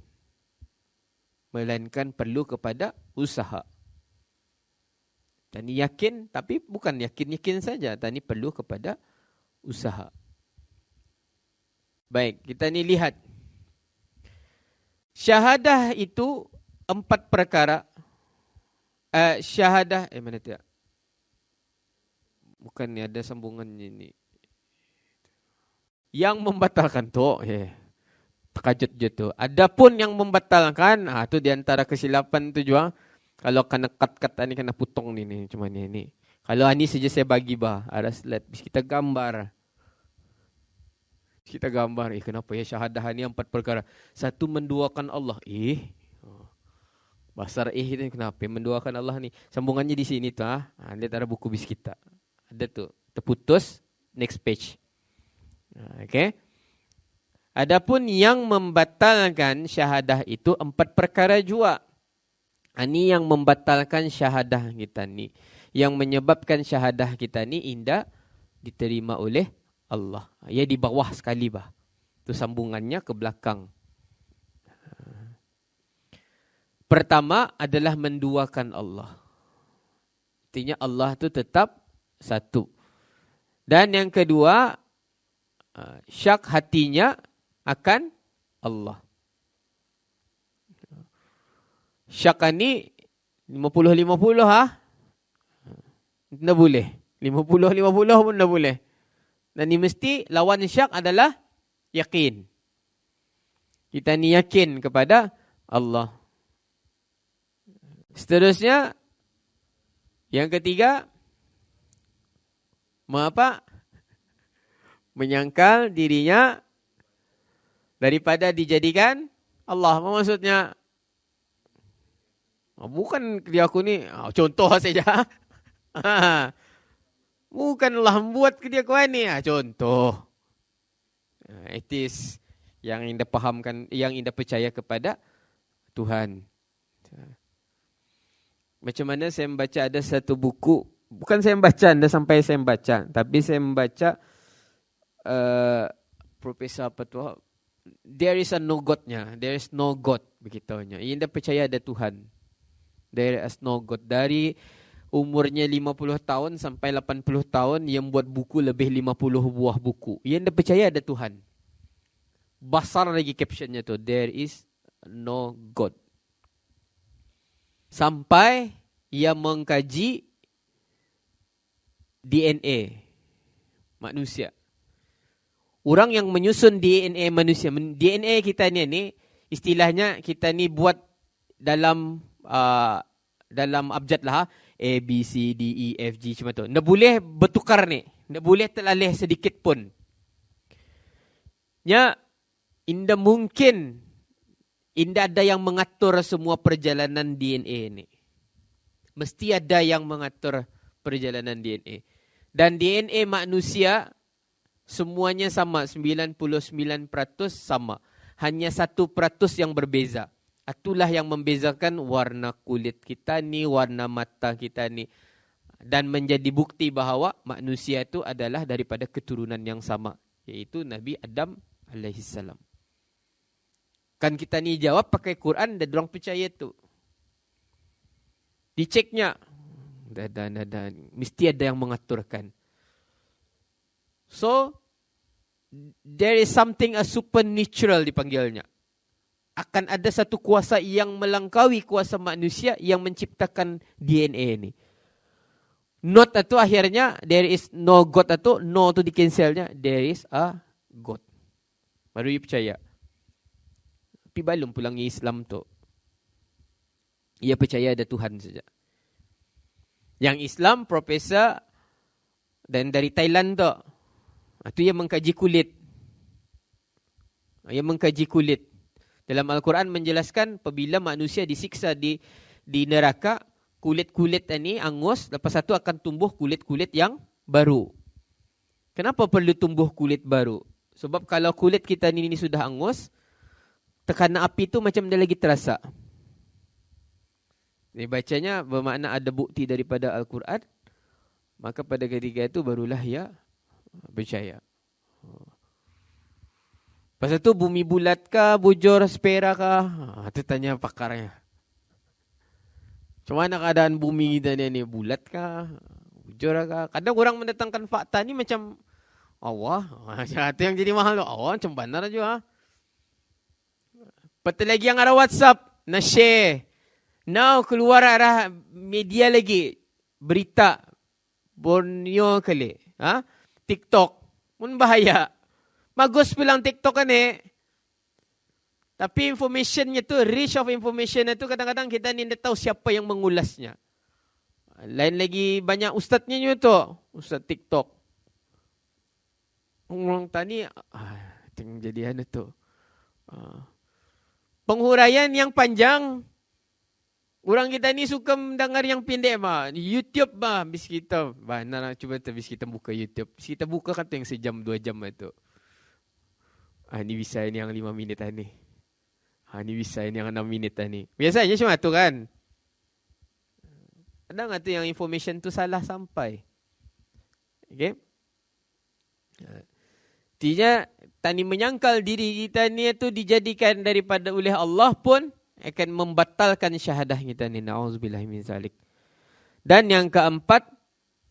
Melainkan perlu kepada usaha. Tani yakin, tapi bukan yakin-yakin saja. Tani perlu kepada usaha. Baik, kita ni lihat. Syahadah itu 4 perkara. Syahadah, mana tidak? Bukan ni, ada sambungannya ni. Yang membatalkan tu, terkajut je tu. Adapun yang membatalkan, tu diantara kesilapan tu juga. Kalau kena cut ni kena potong ni cuma ni. Kalau ni saja saya bagi ada slide. Kita gambar. Kenapa ya syahadah ni 4 perkara. 1 menduakan Allah. Basar ini kenapa menduakan Allah ni. Sambungannya di sini tu. Lihat ada buku bis kita. Ada tu. Terputus. Next page. Okay. Adapun yang membatalkan syahadah itu 4 perkara juga. Ini yang membatalkan syahadah kita ni. Yang menyebabkan syahadah kita ni indah diterima oleh Allah. Ia di bawah sekali bah. Itu sambungannya ke belakang. Pertama adalah menduakan Allah. Artinya Allah tu tetap satu. Dan yang kedua, syak hatinya akan Allah. Syak ni 50-50 tak boleh. 50-50 pun tak boleh. Dan ni mesti lawan syak adalah yakin. Kita ni yakin kepada Allah. Seterusnya, yang ketiga, mengapa? Menyangkal dirinya daripada dijadikan Allah. Apa maksudnya? Bukan dia aku ni, contoh saja. Bukanlah membuat dia kau ni, contoh. It is yang anda fahamkan, yang anda percaya kepada Tuhan. Macam mana saya membaca ada satu buku, bukan saya membaca, anda sampai saya membaca, tapi saya membaca Profesor apa tu, there is a no God-nya, there is no God, begitunya. Anda percaya ada Tuhan. There is no God. Dari umurnya 50 tahun sampai 80 tahun, yang buat buku lebih 50 buah buku. Anda percaya ada Tuhan. Besar lagi captionnya tu, there is no God. Sampai ia mengkaji DNA manusia. Orang yang menyusun DNA manusia, DNA kita ni istilahnya kita ni buat dalam abjad lah, A, B, C, D, E, F, G macam tu. Ndak boleh bertukar ni, ndak boleh terlalih sedikit pun. Ya, indah mungkin indah ada yang mengatur semua perjalanan DNA ni. Mesti ada yang mengatur perjalanan DNA. Dan DNA manusia semuanya sama, 99% sama. Hanya 1% yang berbeza. Itulah yang membezakan warna kulit kita ni, warna mata kita ni. Dan menjadi bukti bahawa manusia itu adalah daripada keturunan yang sama. Iaitu Nabi Adam alaihissalam. Kan kita ni jawab pakai Quran dan orang percaya tu. Diceknya. Dan mesti ada yang mengaturkan. So, there is something a supernatural dipanggilnya. Akan ada satu kuasa yang melangkaui kuasa manusia yang menciptakan DNA ini. Not itu akhirnya, there is no God itu, no itu di-cancelnya, there is a God. Baru ia percaya. Tapi belum pulang Islam tu. Ia percaya ada Tuhan saja. Yang Islam, profesor, dan dari Thailand tu. Itu ia mengkaji kulit. Ia mengkaji kulit. Dalam Al-Quran menjelaskan apabila manusia disiksa di neraka, kulit-kulit ini angus, lepas itu akan tumbuh kulit-kulit yang baru. Kenapa perlu tumbuh kulit baru? Sebab kalau kulit kita ini sudah angus, tekanan api itu macam dia lagi terasa. Ini bacanya bermakna ada bukti daripada Al-Quran, maka pada ketika itu barulah ia percaya. Pasal tu bumi bulat kah, bujur, sfera kah? Itu tanya pakarnya. Macam mana keadaan bumi kita ni? Bulat kah? Bujur kah? Kadang orang mendatangkan fakta ni macam Allah. Itu yang jadi mahal. Allah macam benar aja. Betul lagi yang ada WhatsApp. Na-share. Now keluar arah media lagi. Berita. Borneo kali. TikTok. Pun bahaya. Bagus bilang TikTok kan Tapi informationnya tu, reach of information itu kadang-kadang kita ni tidak tahu siapa yang mengulasnya. Lain lagi banyak ustaznya tu. Ustaz TikTok. Orang tani, jadi ada tu. Penghuraian yang panjang. Orang kita ni suka mendengar yang pendek mah. YouTube mah. Bis kita, nah, cuba bis kita buka YouTube. Bis kita buka kata yang sejam, 2 jam itu. Ni bisa ni yang 5 minit ni. Ni bisa ni yang 6 minit ni. Biasanya cuma tu kan. Ada nggak tu yang information tu salah sampai. Okay. Artinya, tani menyangkal diri kita ni itu dijadikan daripada oleh Allah pun akan membatalkan syahadah kita ni. Na'udzubillah min zalik. Dan yang keempat,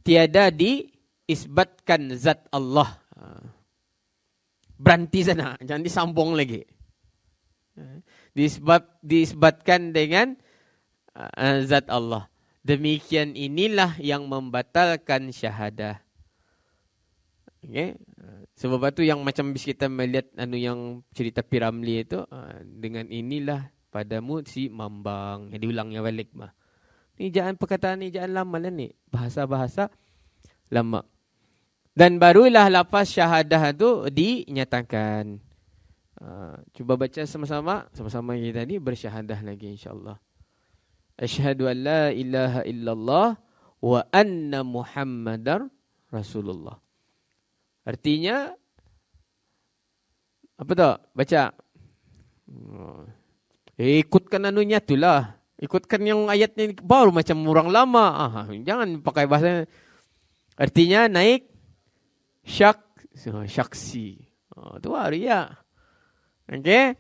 tiada diisbatkan zat Allah. Berhenti sana, jangan disambung lagi. Diisbatkan dengan zat Allah. Demikian inilah yang membatalkan syahadah. Okay? Sebab itu yang macam bis kita melihat yang cerita Piramli itu, dengan inilah padamu si mambang. Diulangnya balik mah. Ni jangan perkataan ni jangan lama lah ni. Bahasa-bahasa lama. Dan barulah lafaz syahadah tu dinyatakan. Cuba baca sama-sama kita ni bersyahadah lagi insya-Allah. Asyhadu an la ilaha illallah wa anna Muhammadar Rasulullah. Artinya apa tu? Baca. Ikutkan anunya itulah. Ikutkan yang ayat ni baru macam orang lama. Jangan pakai bahasa. Artinya naik syaksi. Itu ya. Okey.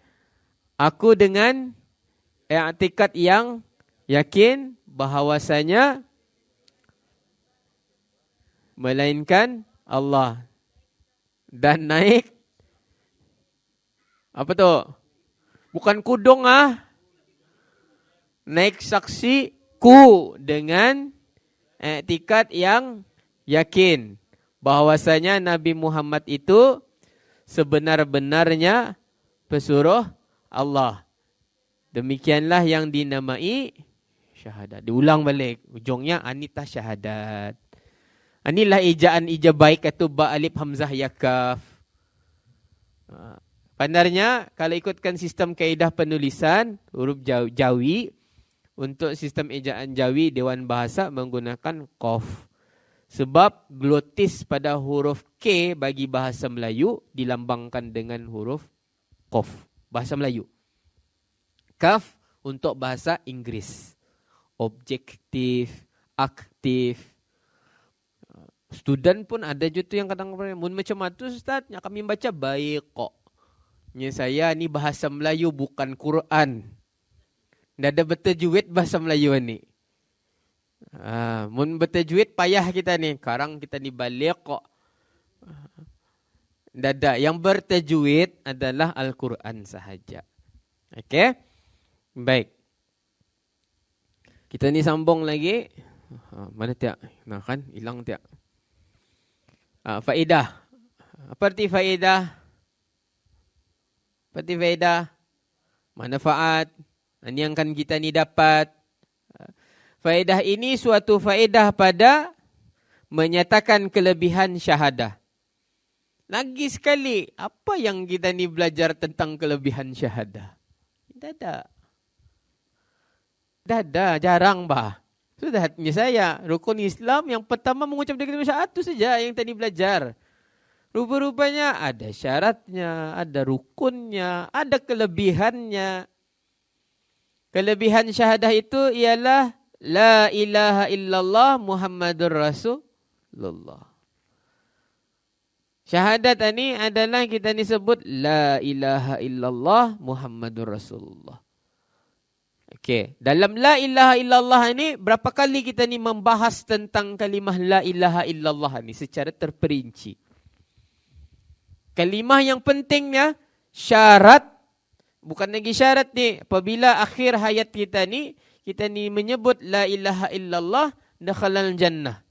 Aku dengan i'tikad yang yakin bahawasanya melainkan Allah. Dan naik apa tu? Bukan kudung Naik saksi ku dengan i'tikad yang yakin bahwasanya Nabi Muhammad itu sebenar-benarnya pesuruh Allah. Demikianlah yang dinamai syahadat. Diulang balik. Ujungnya anita syahadat. Inilah ejaan ija baik atau ba alif hamzah ya kaf. Pandarnya kalau ikutkan sistem kaedah penulisan huruf Jawi, untuk sistem ejaan Jawi Dewan Bahasa menggunakan qaf. Sebab glotis pada huruf K bagi bahasa Melayu dilambangkan dengan huruf qaf. Bahasa Melayu. Kaf untuk bahasa Inggris. Objektif, aktif. Student pun ada juga yang kadang-kadang macam itu Ustaz, yang kami baca baik kok. Saya ni bahasa Melayu bukan Quran. Dah ada bertajwid bahasa Melayu ni. Mun bertajwid payah kita ni. Sekarang kita ni balik kok. Dada yang bertajwid adalah Al-Quran sahaja. Okey? Baik. Kita ni sambung lagi. Mana tiak? Nah kan hilang tiak. Faedah. Apa arti faedah? Apa arti faedah? Manfaat. Ini yang kan kita ni dapat. Faedah ini suatu faedah pada menyatakan kelebihan syahadah. Lagi sekali, apa yang kita ni belajar tentang kelebihan syahadah? Tidak ada, jarang bah. Sudah saya, rukun Islam yang pertama mengucap kalimah syahadat itu saja yang tadi belajar. Rupa-rupanya ada syaratnya, ada rukunnya, ada kelebihannya. Kelebihan syahadah itu ialah la ilaha illallah Muhammadur Rasulullah. Syahadat ini adalah kita ni sebut la ilaha illallah Muhammadur Rasulullah. Okey, dalam la ilaha illallah ini berapa kali kita ni membahas tentang kalimah la ilaha illallah ini secara terperinci. Kalimah yang pentingnya syarat, bukan lagi syarat ni, apabila akhir hayat kita ni menyebut la ilaha illallah dakhalal jannah.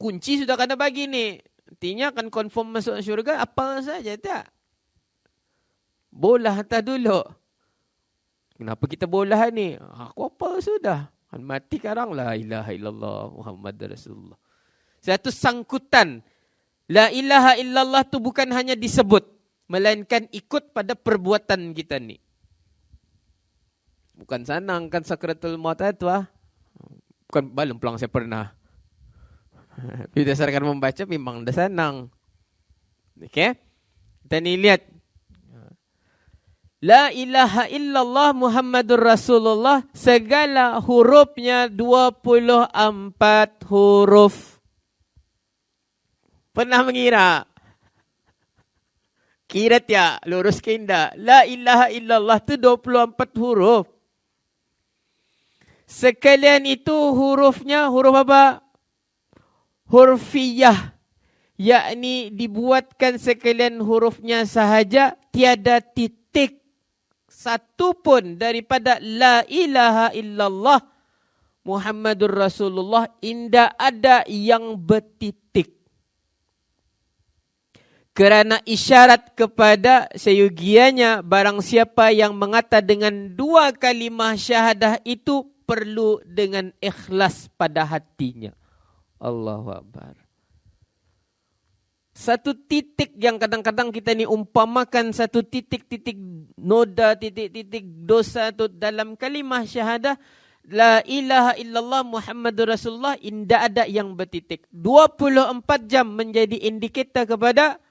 Kunci sudah kena bagi ni. Artinya akan confirm masuk syurga apa saja tak? Bolah atas dulu. Kenapa kita bolah ni? Aku apa sudah? Kan mati sekarang la ilaha illallah Muhammad Rasulullah. Satu sangkutan. La ilaha illallah tu bukan hanya disebut, melainkan ikut pada perbuatan kita ni. Bukan sanang kan sakratul maut itu Bukan belum pulang saya pernah. Berdasarkan membaca memang dah sanang. Okey? Kita ni lihat. La ilaha illallah Muhammadur Rasulullah, segala hurufnya 24 huruf. Pernah mengira? Kira tiak, lurus ke indah. La ilaha illallah tu 24 huruf. Sekalian itu hurufnya huruf apa? hurfiyah, yakni dibuatkan sekalian hurufnya sahaja, tiada titik satu pun daripada la ilaha illallah Muhammadur Rasulullah, indah ada yang bertitik. Kerana isyarat kepada seyogianya barang siapa yang mengata dengan dua kalimah syahadah itu perlu dengan ikhlas pada hatinya. Allahu Akbar. Satu titik yang kadang-kadang kita ni umpamakan satu titik-titik noda, titik-titik dosa tu dalam kalimah syahadah la ilaha illallah Muhammadur Rasulullah, indah ada yang bertitik. 24 jam menjadi indikator kepada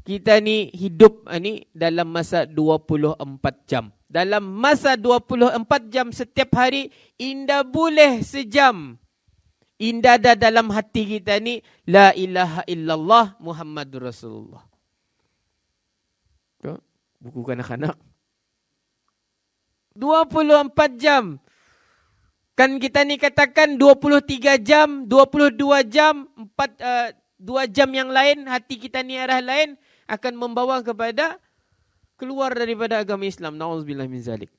kita ni hidup ni dalam masa 24 jam. Dalam masa 24 jam setiap hari, indah boleh sejam. Indah ada dalam hati kita ni la ilaha illallah Muhammadur Rasulullah. Buku kanak-kanak. 24 jam. Kan kita ni katakan 23 jam, 22 jam, 2 jam yang lain, hati kita ni arah lain, akan membawa kepada keluar daripada agama Islam. Na'udzubillah min zalik.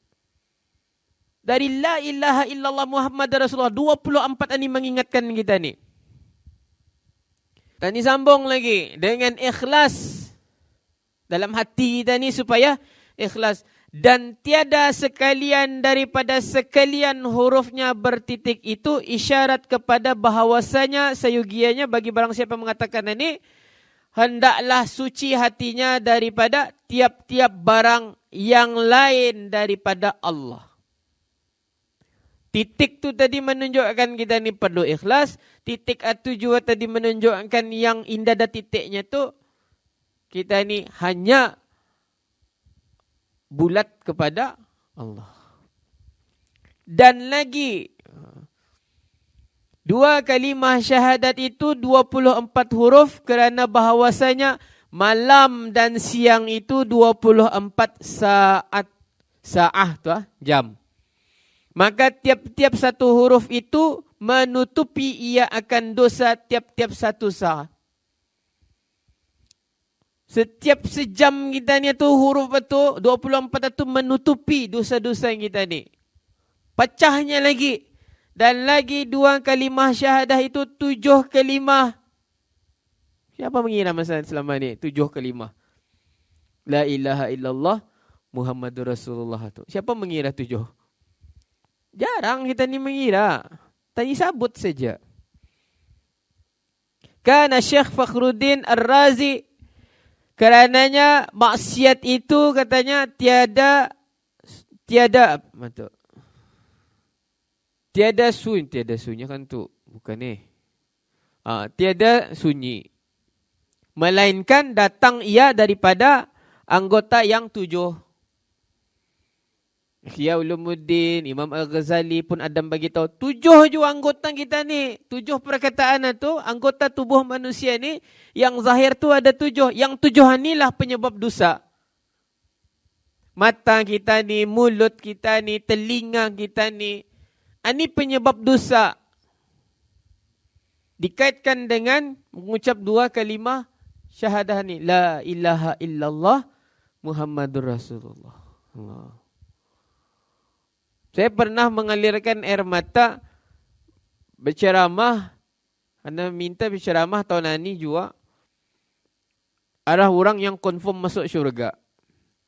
Dari la ilaha illallah Muhammad Rasulullah, 24 ini mengingatkan kita ni. Dan disambung lagi dengan ikhlas dalam hati kita ni supaya ikhlas. Dan tiada sekalian daripada sekalian hurufnya bertitik itu isyarat kepada bahawasanya seyogianya bagi barang siapa mengatakan ini, hendaklah suci hatinya daripada tiap-tiap barang yang lain daripada Allah. Titik tu tadi menunjukkan kita ni perlu ikhlas. Titik atu juga tadi menunjukkan yang indah dan titiknya tu kita ni hanya bulat kepada Allah. Dan lagi, dua kalimah syahadat itu 24 huruf kerana bahawasanya malam dan siang itu 24 saat. Sa'ah tu jam. Maka tiap-tiap satu huruf itu menutupi ia akan dosa tiap-tiap satu saat. Setiap sejam kita ni tu huruf itu 24 itu menutupi dosa-dosa yang kita ni. Pecahnya lagi. Dan lagi dua kalimah syahadah itu 7 kalimah. Siapa mengira masa selama ni 7 kalimah? La ilaha illallah Muhammadur Rasulullah tu. Siapa mengira 7? Jarang kita ni mengira. Tanya sabut saja. Kana Syekh Fakhruddin Ar-Razi, karenanya maksiat itu katanya tiada sunyi kan tu bukan ni. Tiada sunyi. Melainkan datang ia daripada anggota yang 7. Ihya Ulumuddin, Imam Al-Ghazali pun ada bagi tahu 7 juga anggota kita ni. 7 perkataan itu anggota tubuh manusia ni yang zahir tu ada 7. Yang 7 inilah penyebab dosa. Mata kita ni, mulut kita ni, telinga kita ni, ini penyebab dosa. Dikaitkan dengan mengucap 2 kalimah syahadah ni, la ilaha illallah Muhammadur Rasulullah. Allah. Saya pernah mengalirkan air mata berceramah, anda minta berceramah tahun ini juga arah orang yang confirm masuk syurga.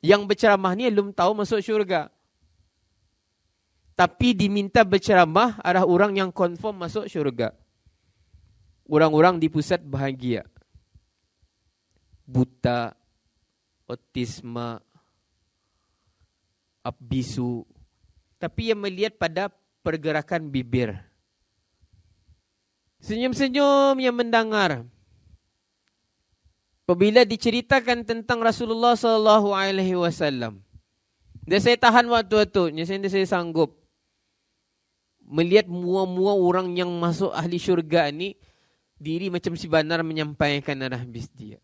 Yang berceramah ni belum tahu masuk syurga. Tapi diminta berceramah arah orang yang confirm masuk syurga. Orang-orang di pusat bahagia. Buta, autisma, bisu. Tapi yang melihat pada pergerakan bibir. Senyum-senyum yang mendengar. Apabila diceritakan tentang Rasulullah SAW. Dan saya tahan waktu itu. Saya sanggup. Melihat mua-mua orang yang masuk ahli syurga ni. Diri macam si banar menyampaikan arah habis dia.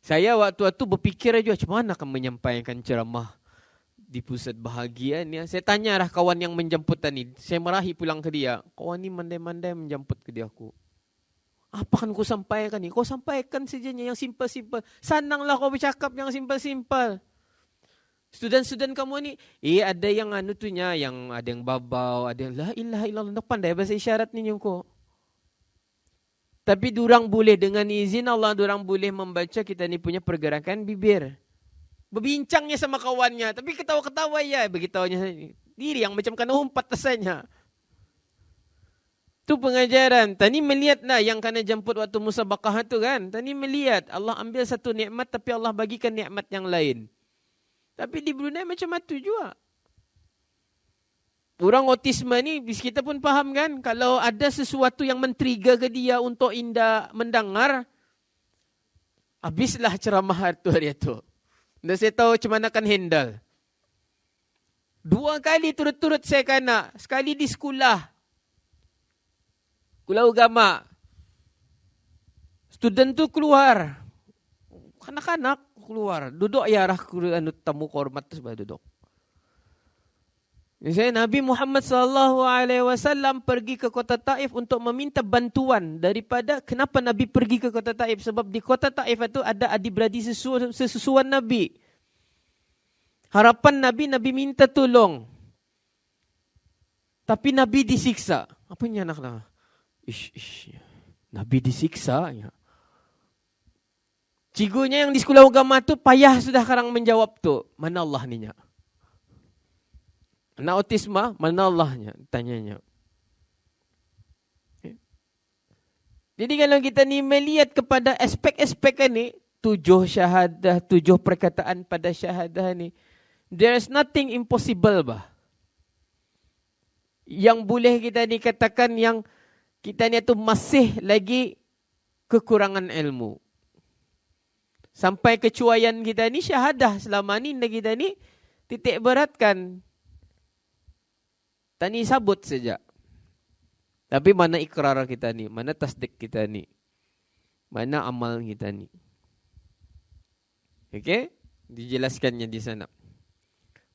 Saya waktu itu berfikir aja macam mana akan menyampaikan ceramah di pusat bahagian ya. Saya tanyalah kawan yang menjemput tadi. Saya marahi pulang ke dia. Kawan ni mandai-mandai menjemput ke dia aku. Apa kan kau sampaikan ni? Kau sampaikan sejanya yang simple-simple. Senanglah kau bercakap yang simple-simple. Student-student kamu ni, ada yang tunya, yang ada yang babau, ada yang la ilaha illallah. Nak pandai bahasa isyarat ni kau. Tapi durang boleh dengan izin Allah, durang boleh membaca kita ni punya pergerakan bibir. Berbincangnya sama kawannya, tapi ketawa-ketawa ya, begitunya diri yang macam kena umpat rasanya. Itu pengajaran. Tani melihat yang kena jemput waktu musabakah tu kan. Tani melihat Allah ambil satu nikmat tapi Allah bagikan nikmat yang lain. Tapi di Brunei macam itu juga. Orang autisme ni kita pun faham kan. Kalau ada sesuatu yang men-trigger ke dia untuk indah mendengar, habislah ceramah tu hari itu. Dan saya tahu macam mana akan handle. 2 kali turut-turut saya kena. Sekali di sekolah. Sekolah agama. Student tu keluar. Kanak-kanak keluar. Duduk ya arah tamu kehormat tu sebab duduk. Misalnya Nabi Muhammad SAW pergi ke kota Taif untuk meminta bantuan daripada kenapa Nabi pergi ke kota Taif. Sebab di kota Taif itu ada adik-beradik sesusuan Nabi. Harapan Nabi minta tolong. Tapi Nabi disiksa. Apa ni anak-anak? Nabi disiksa. Ya. Cigunya yang di sekolah agama tu payah sudah sekarang menjawab tu. Mana Allah ni nya? Anak autisma, mana Allahnya? Tanyanya. Jadi kalau kita ni melihat kepada aspek-aspek ni, 7 syahadah, 7 perkataan pada syahadah ni, there is nothing impossible bah. Yang boleh kita ni katakan yang kita ni tu masih lagi kekurangan ilmu. Sampai kecuaian kita ni syahadah selama ni kita ni titik beratkan. Tani sabut saja. Tapi mana ikrar kita ni? Mana tasdik kita ni? Mana amal kita ni? Okey? Dijelaskannya di sana.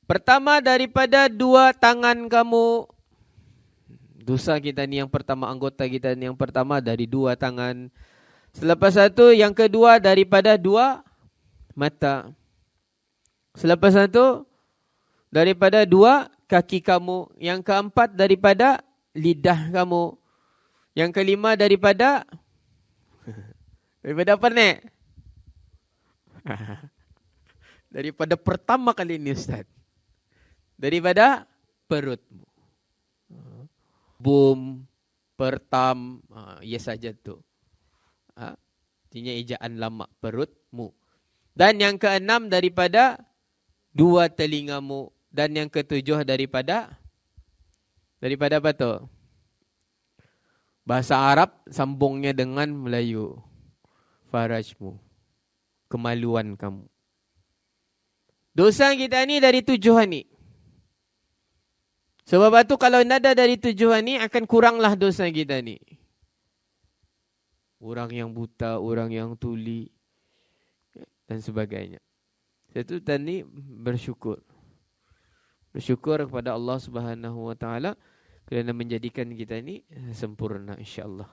Pertama daripada 2 tangan kamu. Dosa kita ni yang pertama, anggota kita ni yang pertama dari 2 tangan. Selepas itu yang kedua daripada 2 mata. Selepas itu daripada 2 kaki kamu. Yang keempat daripada lidah kamu. Yang kelima daripada apa ni? Daripada pertama kali ni Ustaz. Daripada perutmu. Bum, pertam, ya saja tu. Artinya ejaan lama perutmu. Dan yang keenam daripada 2 telingamu. Dan yang ketujuh daripada apa tu? Bahasa Arab sambungnya dengan Melayu. Farajmu. Kemaluan kamu. Dosa kita ni dari 7 ni. Sebab itu kalau nada dari 7 ni akan kuranglah dosa kita ni. Orang yang buta, orang yang tuli dan sebagainya. Satu tadi bersyukur. Bersyukur kepada Allah Subhanahu wa taala kerana menjadikan kita ni sempurna insya-Allah.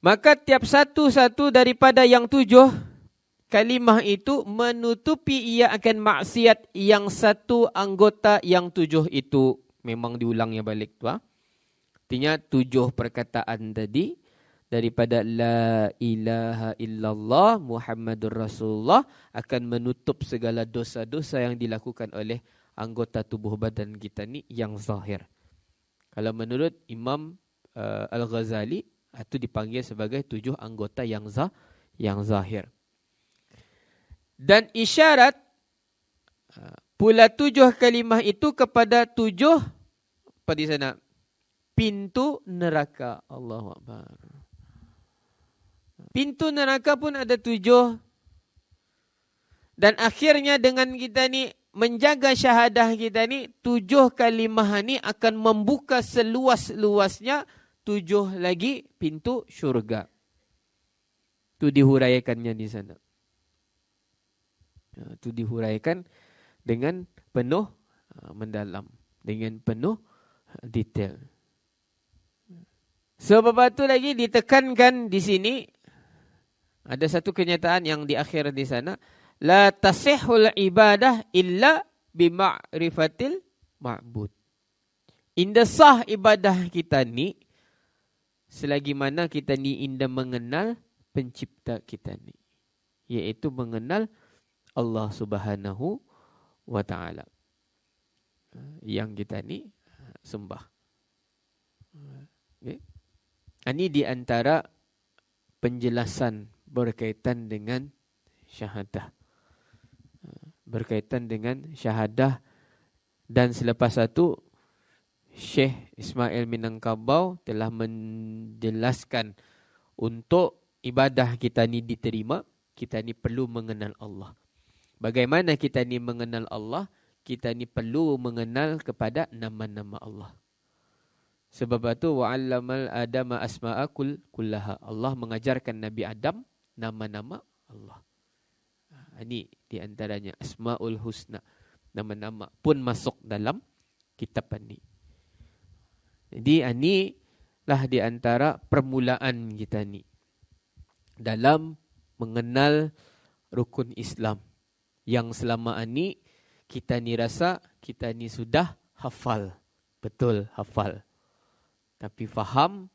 Maka tiap satu-satu daripada yang 7 kalimah itu menutupi ia akan maksiat yang satu anggota yang 7 itu. Memang diulangnya balik tu. Artinya 7 perkataan tadi daripada la ilaha illallah Muhammadur Rasulullah akan menutup segala dosa-dosa yang dilakukan oleh anggota tubuh badan kita ni yang zahir. Kalau menurut Imam Al-Ghazali itu dipanggil sebagai 7 anggota yang zahir. Dan isyarat pula 7 kalimah itu kepada 7 apa di sana? Pintu neraka. Allahu Akbar. Pintu neraka pun ada 7. Dan akhirnya dengan kita ni menjaga syahadah kita ni, 7 kalimah ni akan membuka seluas-luasnya 7 lagi pintu syurga. Itu dihuraikannya di sana. Itu dihuraikan dengan penuh mendalam, dengan penuh detail. Sebab itu lagi ditekankan di sini ada satu kenyataan yang di akhir di sana, la tasihhul ibadah illa bima'rifatil ma'bud. Indah sah ibadah kita ni selagi mana kita ni indah mengenal pencipta kita ni, iaitu mengenal Allah Subhanahu wa taala yang kita ni sembah. Okay. Ini di antara penjelasan berkaitan dengan syahadah. Berkaitan dengan syahadah, dan selepas itu Syekh Ismail Minangkabau telah menjelaskan untuk ibadah kita ni diterima, kita ni perlu mengenal Allah. Bagaimana kita ni mengenal Allah? Kita ni perlu mengenal kepada nama-nama Allah. Sebab itu wa'allamal adama asma'a kullaha. Allah mengajarkan Nabi Adam nama-nama Allah. Ini di antaranya Asmaul Husna. Nama-nama pun masuk dalam kitab ini. Jadi inilah di antara permulaan kita ni dalam mengenal rukun Islam. Yang selama ini kita ni rasa kita ni sudah hafal. Betul hafal. Tapi faham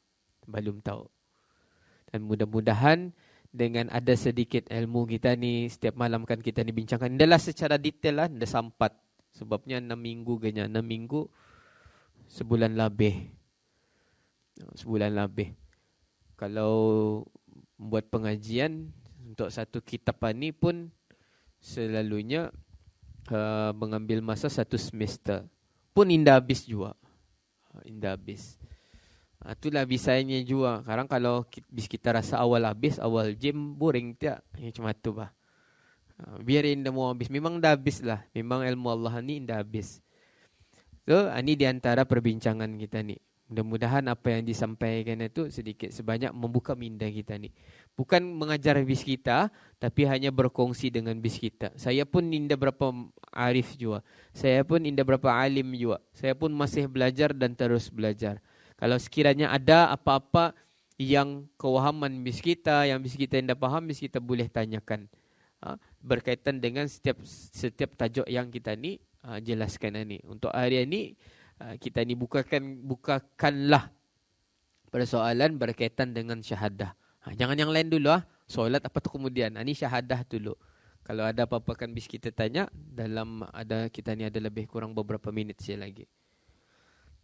belum tahu. Dan mudah-mudahan dengan ada sedikit ilmu kita ni, setiap malam kan kita ni bincangkan. Adalah secara detail lah, dah sampat. Sebabnya 6 minggu kena. 6 minggu, sebulan lebih. Sebulan lebih. Kalau buat pengajian, untuk satu kitab ni pun selalunya mengambil masa 1 semester. Pun indah habis juga. Indah habis. Itulah bisanya juga. Sekarang kalau kita rasa awal habis, awal jam boring tiap. Macam tu bah. Biarin dah mau habis. Memang dah habis lah. Memang ilmu Allah ni dah habis. So, ini di antara perbincangan kita ni. Mudah-mudahan apa yang disampaikan itu sedikit sebanyak membuka minda kita ni. Bukan mengajar bis kita, tapi hanya berkongsi dengan bis kita. Saya pun indah berapa arif juga. Saya pun indah berapa alim juga. Saya pun masih belajar dan terus belajar. Kalau sekiranya ada apa-apa yang kewahaman bis kita, yang bis kita tidak paham, bis kita boleh tanyakan. Berkaitan dengan setiap tajuk yang kita ni jelaskan ini. Untuk hari ini, kita ni bukakanlah persoalan berkaitan dengan syahadah. Jangan yang lain dulu solat apa tu kemudian. Ini syahadah dulu. Kalau ada apa-apa kan bis kita tanya, kita ni ada lebih kurang beberapa minit saja lagi.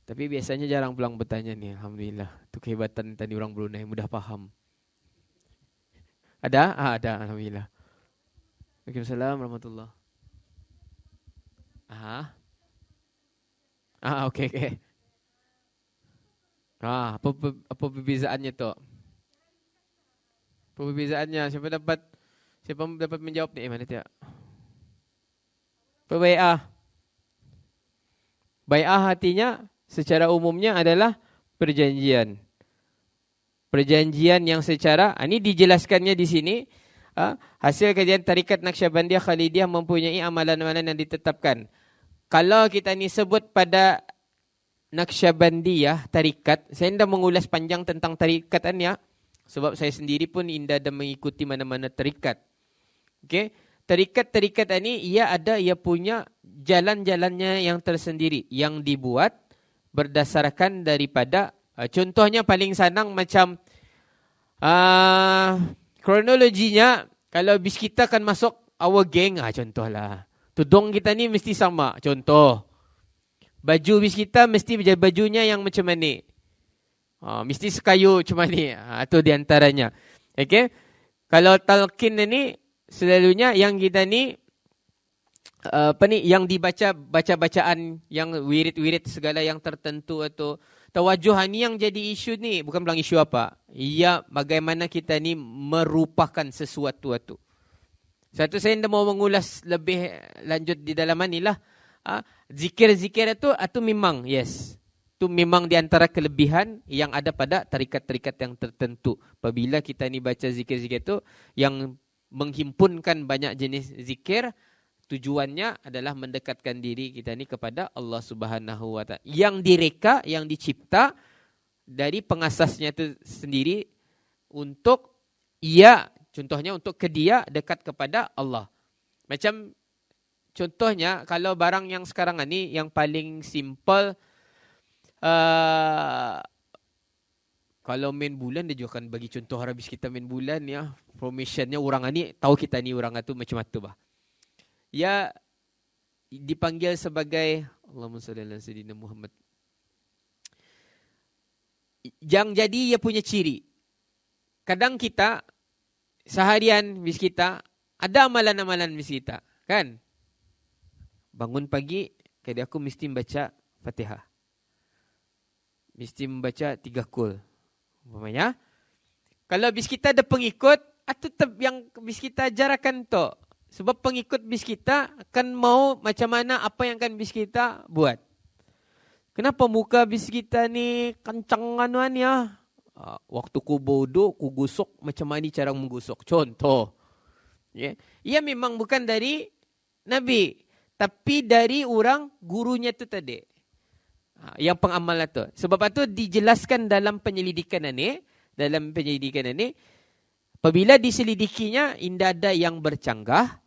Tapi biasanya jarang pulang bertanya ni, alhamdulillah. Itu kehebatan tadi orang Brunei, mudah faham. Ada? Ada, alhamdulillah. Waalaikumsalam warahmatullahi. Okey. Apa perbezaannya tu? Perbezaannya siapa dapat menjawab ni? Mana dia? Bai'ah. Bai'ah artinya secara umumnya adalah perjanjian. Perjanjian yang secara, ini dijelaskannya di sini. Hasil kajian tarikat Naqsyabandiyah Khalidiyah mempunyai amalan-amalan yang ditetapkan. Kalau kita ni sebut pada Naqsyabandiyah tarikat, saya tidak mengulas panjang tentang tarikat ya. Sebab saya sendiri pun indah dan mengikuti mana-mana tarikat. Okey, tarikat-tarikat ini ia punya jalan-jalannya yang tersendiri yang dibuat berdasarkan daripada contohnya paling senang macam kronologinya, kalau bis kita kan masuk our gang contohlah. Tudung kita ni mesti sama. Contoh. Baju bis kita mesti bajunya yang macam mana. Mesti sekayu macam mana. Itu diantaranya. Okay. Kalau talqin ni selalunya yang kita ni yang dibaca bacaan yang wirid-wirid segala yang tertentu atau tawajuh ni yang jadi isu ni. Bukan bilang isu apa. Ia bagaimana kita ni merupakan sesuatu itu. Satu saya tidak mau mengulas lebih lanjut di dalam inilah. Zikir-zikir itu memang yes. Itu memang di antara kelebihan yang ada pada tarikat-tarikat yang tertentu. Apabila kita ni baca zikir-zikir itu yang menghimpunkan banyak jenis zikir, Tujuannya adalah mendekatkan diri kita ni kepada Allah Subhanahu wa Ta'ala. Yang direka, yang dicipta dari pengasasnya itu sendiri untuk contohnya untuk ke dia dekat kepada Allah. Macam contohnya kalau barang yang sekarang ni yang paling simple, kalau main bulan dia juga akan bagi contoh habis kita main bulan ya. Formationnya orang ni tahu kita ni orang tu macam tu bah. Ya dipanggil sebagai Allahumma shalli ala sayyidina Muhammad. Yang jadi ia punya ciri. Kadang kita seharian bis kita ada amalan-amalan bis kita, kan? Bangun pagi, jadi aku mesti baca Fatihah. Mesti membaca 3 kul. Umpamanya, kalau bis kita ada pengikut, atau yang bis kita ajarkan tu. Sebab pengikut bis kita akan mau macam mana apa yang akan bis kita buat. Kenapa muka bis kita ni kencangan ya? Waktu ku bodoh, ku gusok macam mana cara menggusok. Contoh. Ya. Ia memang bukan dari Nabi. Tapi dari orang gurunya tu tadi. Yang pengamal tu. Sebab itu dijelaskan dalam penyelidikan ini. Apabila diselidikinya, indah ada yang bercanggah.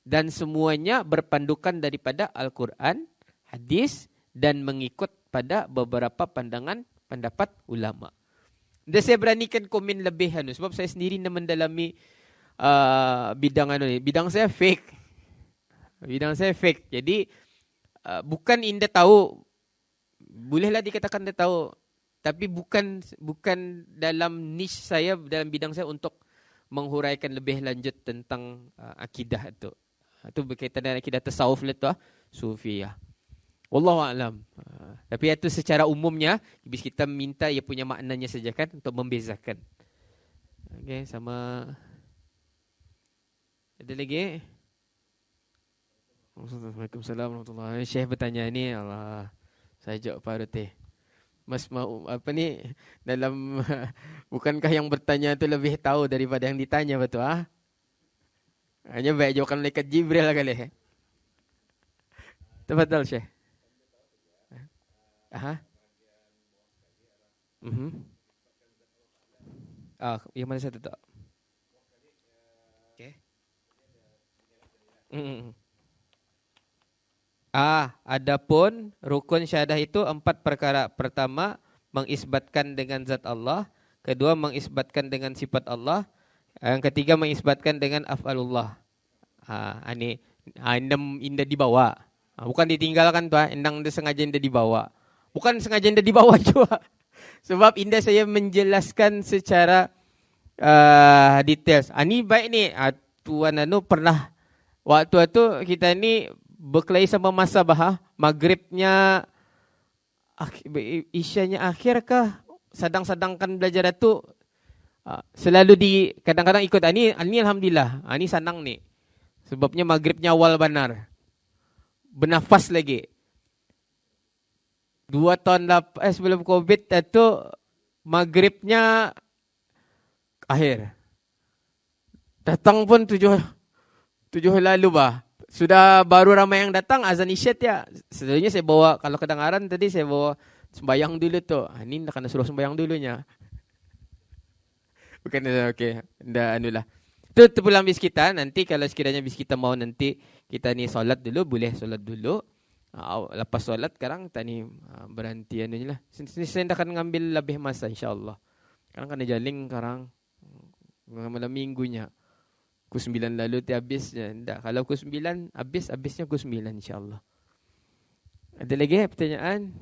Dan semuanya berpandukan daripada Al-Quran, hadis, dan mengikut pada beberapa pendapat ulama. Dan saya beranikan komen lebih sebab saya sendiri mendalami bidang ni. Bidang saya fake. Jadi bukan indah tahu, bolehlah dikatakan dia tahu, tapi bukan dalam niche saya, dalam bidang saya untuk menghuraikan lebih lanjut tentang akidah itu. Itu berkaitan dengan akidah tasawuf lah tu, sufiyah. Wallahu a'lam. Tapi itu secara umumnya bis kita minta ia punya maknanya saja kan untuk membezakan. Okey, sama ada lagi? Waalaikumsalam warahmatullahi wabarakatuh. Syekh bertanya ni, Allah. Saya jawab parut Mas mau apa ni dalam bukankah yang bertanya tu lebih tahu daripada yang ditanya, betul ah? Hanya baik jawaban malaikat Jibril lah kali. Tafadhal Syekh. Aha. Yang mana saya tak? Okey. Adapun rukun syahadah itu 4 perkara. Pertama, mengisbatkan dengan zat Allah. Kedua, mengisbatkan dengan sifat Allah. Yang ketiga, mengisbatkan dengan af'alullah. Ini indah dibawa. Bukan ditinggalkan tu, indang dia sengaja indah dibawa. Bukan sengaja indah dibawa juga. Sebab indah saya menjelaskan secara details. Ini baik ni. Tuan pernah waktu itu kita ni berkelahi sama masa maghribnya isyanya akhir kah? Sedang-sedangkan belajar itu selalu kadang-kadang ikut. Ini alhamdulillah. Ini senang ni. Sebabnya maghribnya awal benar. Bernafas lagi. 2 tahun sebelum COVID itu maghribnya akhir. Datang pun 7 lalu Sudah baru ramai yang datang azan isyad ya. Sebenarnya saya bawa, kalau kedengaran tadi saya bawa sembayang dulu tu. Ini nak kena suruh sembayang dulunya. Bukan okey. Ndak anulah. Itu pulang bis kita. Nanti kalau sekiranya bis kita mau nanti kita ni solat dulu, boleh solat dulu. Lepas solat sekarang kita ni berhenti anunya lah. Saya akan ngambil lebih masa insya-Allah. Sekarang kena jaling sekarang malam minggunya. Pukul 9 lalu habisnya. Tak. Kalau pukul 9 habisnya pukul 9 insya-Allah. Ada lagi pertanyaan?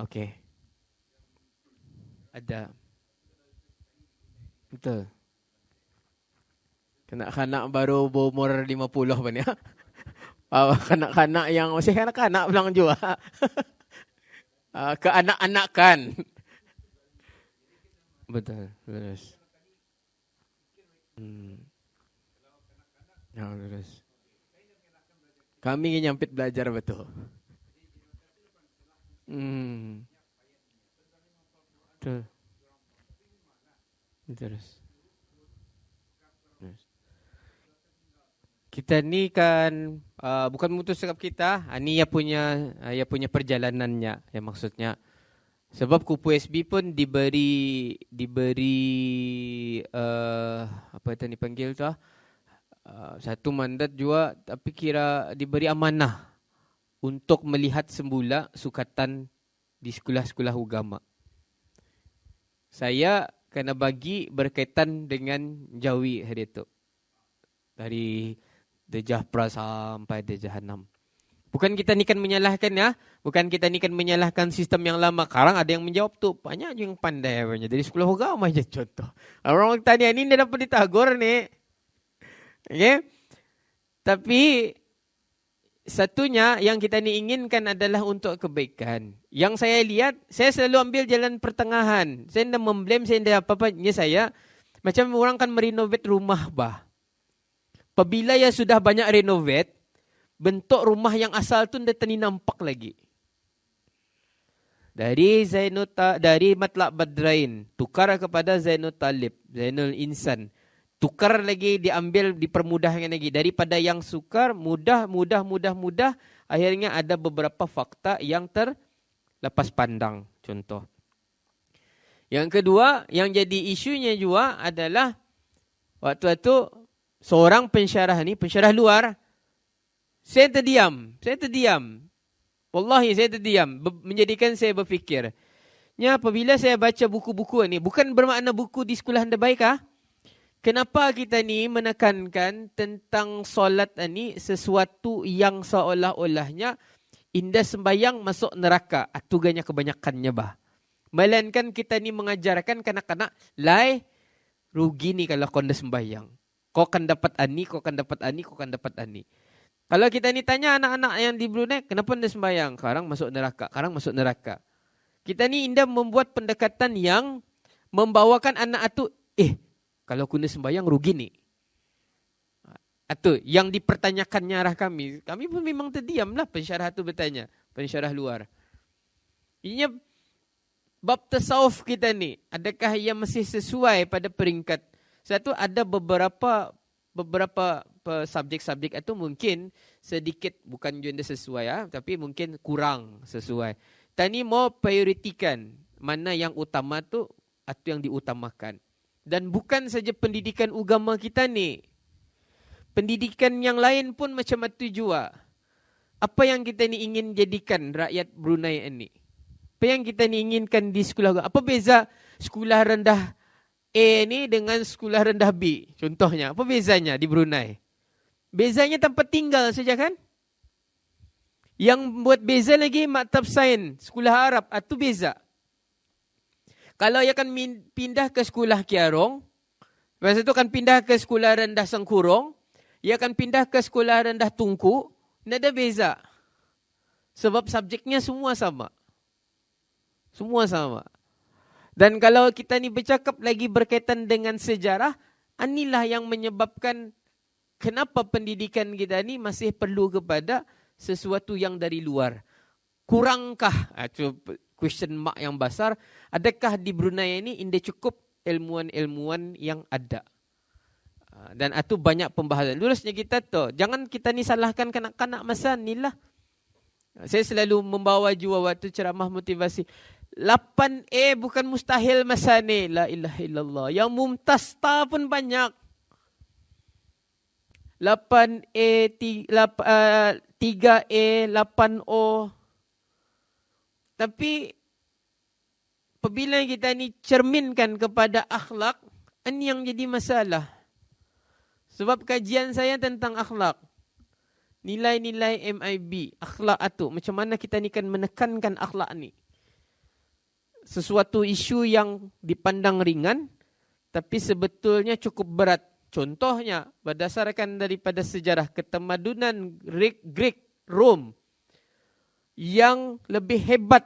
Okey. Ada. Betul. Kanak-kanak baru berumur 50 pun ya. Kanak-kanak yang masih kanak-kanak bilang juga. Keanak-anakan. Betul. Terus. Terus. Kami nyampit belajar betul. Betul. Terus. Kita ni kan bukan memutus cakap kita, ni ia punya perjalanannya, ya maksudnya. Sebab Kupu SB pun diberi apa itu dipanggil tu? Satu mandat juga, tapi kira diberi amanah untuk melihat semula sukatan di sekolah-sekolah agama. Saya kena bagi berkaitan dengan Jawi hari itu. Dari Dejah Pra sampai Dejah 6. Bukan kita ni kan menyalahkan ya. Bukan kita ni kan menyalahkan sistem yang lama. Sekarang ada yang menjawab tu. Banyak yang pandai. Dari sekolah agama aja contoh. Orang tanya ni dia dapat ditagur ni. Okay? Tapi satunya yang kita ni inginkan adalah untuk kebaikan. Yang saya lihat, saya selalu ambil jalan pertengahan. Saya tidak memblame, saya tidak apa-apa. Saya macam orang kan merenovate rumah bah. Apabila ya sudah banyak renovate, bentuk rumah yang asal tu dah tani nampak lagi. Dari Matlab Badrain tukar kepada Zainul Talib, Zainul Insan. Tukar lagi, diambil, dipermudahkan lagi. Daripada yang sukar, mudah, akhirnya ada beberapa fakta yang terlepas pandang. Contoh. Yang kedua, yang jadi isunya juga adalah waktu itu seorang pensyarah ni, pensyarah luar, saya terdiam. Wallahi saya terdiam, menjadikan saya berfikir. Ya, apabila saya baca buku-buku ni, bukan bermakna buku di sekolah anda baik ah. Kenapa kita ni menekankan tentang solat ni sesuatu yang seolah-olahnya indah sembahyang masuk neraka. Atuganya kebanyakannya bah. Melainkan kita ni mengajarkan kanak-kanak, lai rugi ni kalau kau dah sembahyang. Kau akan dapat ani, kau akan dapat ani, kau akan dapat ani. Kalau kita ni tanya anak-anak yang di Brunei, kenapa anda sembahyang? Sekarang masuk neraka. Kita ni indah membuat pendekatan yang membawakan anak itu, kalau kena sembahyang rugi ni. Itu yang dipertanyakannya arah kami. Kami pun memang terdiamlah pensyarah itu bertanya. Pensyarah luar. Ininya bab tasawuf kita ni, adakah ia masih sesuai pada peringkat? Satu, ada beberapa subjek-subjek itu mungkin sedikit bukan jenda sesuai ya, tapi mungkin kurang sesuai. Tani mau prioritikan mana yang utama tu atau yang diutamakan. Dan bukan saja pendidikan agama kita ni. Pendidikan yang lain pun macam itu juga. Apa yang kita ni ingin jadikan rakyat Brunei ini? Apa yang kita ni inginkan di sekolah? Apa beza sekolah rendah A ni dengan sekolah rendah B? Contohnya, apa bezanya di Brunei? Bezanya tempat tinggal saja kan? Yang buat beza lagi maktab sains, sekolah Arab, itu beza. Kalau ia akan pindah ke sekolah Kiarong, lepas itu akan pindah ke sekolah rendah Sengkurong, ia akan pindah ke sekolah rendah Tungku, tidak ada beza. Sebab subjeknya semua sama. Semua sama. Dan kalau kita ni bercakap lagi berkaitan dengan sejarah, inilah yang menyebabkan kenapa pendidikan kita ni masih perlu kepada sesuatu yang dari luar. Kurangkah, question mark yang besar, adakah di Brunei ini indah cukup ilmuwan-ilmuwan yang ada? Dan itu banyak pembahasan. Lulusnya kita tu, jangan kita ni salahkan kanak-kanak masa ni lah. Saya selalu membawa jua waktu ceramah motivasi. 8A bukan mustahil masa ni. La ilaha illallah. Yang mumtaz ta pun banyak. 8A, 3A, 8O. Tapi apabila kita ni cerminkan kepada akhlak, ini yang jadi masalah. Sebab kajian saya tentang akhlak. Nilai-nilai MIB, akhlak itu. Macam mana kita ni kan menekankan akhlak ni. Sesuatu isu yang dipandang ringan, tapi sebetulnya cukup berat. Contohnya, berdasarkan daripada sejarah ketamadunan Greek Rome yang lebih hebat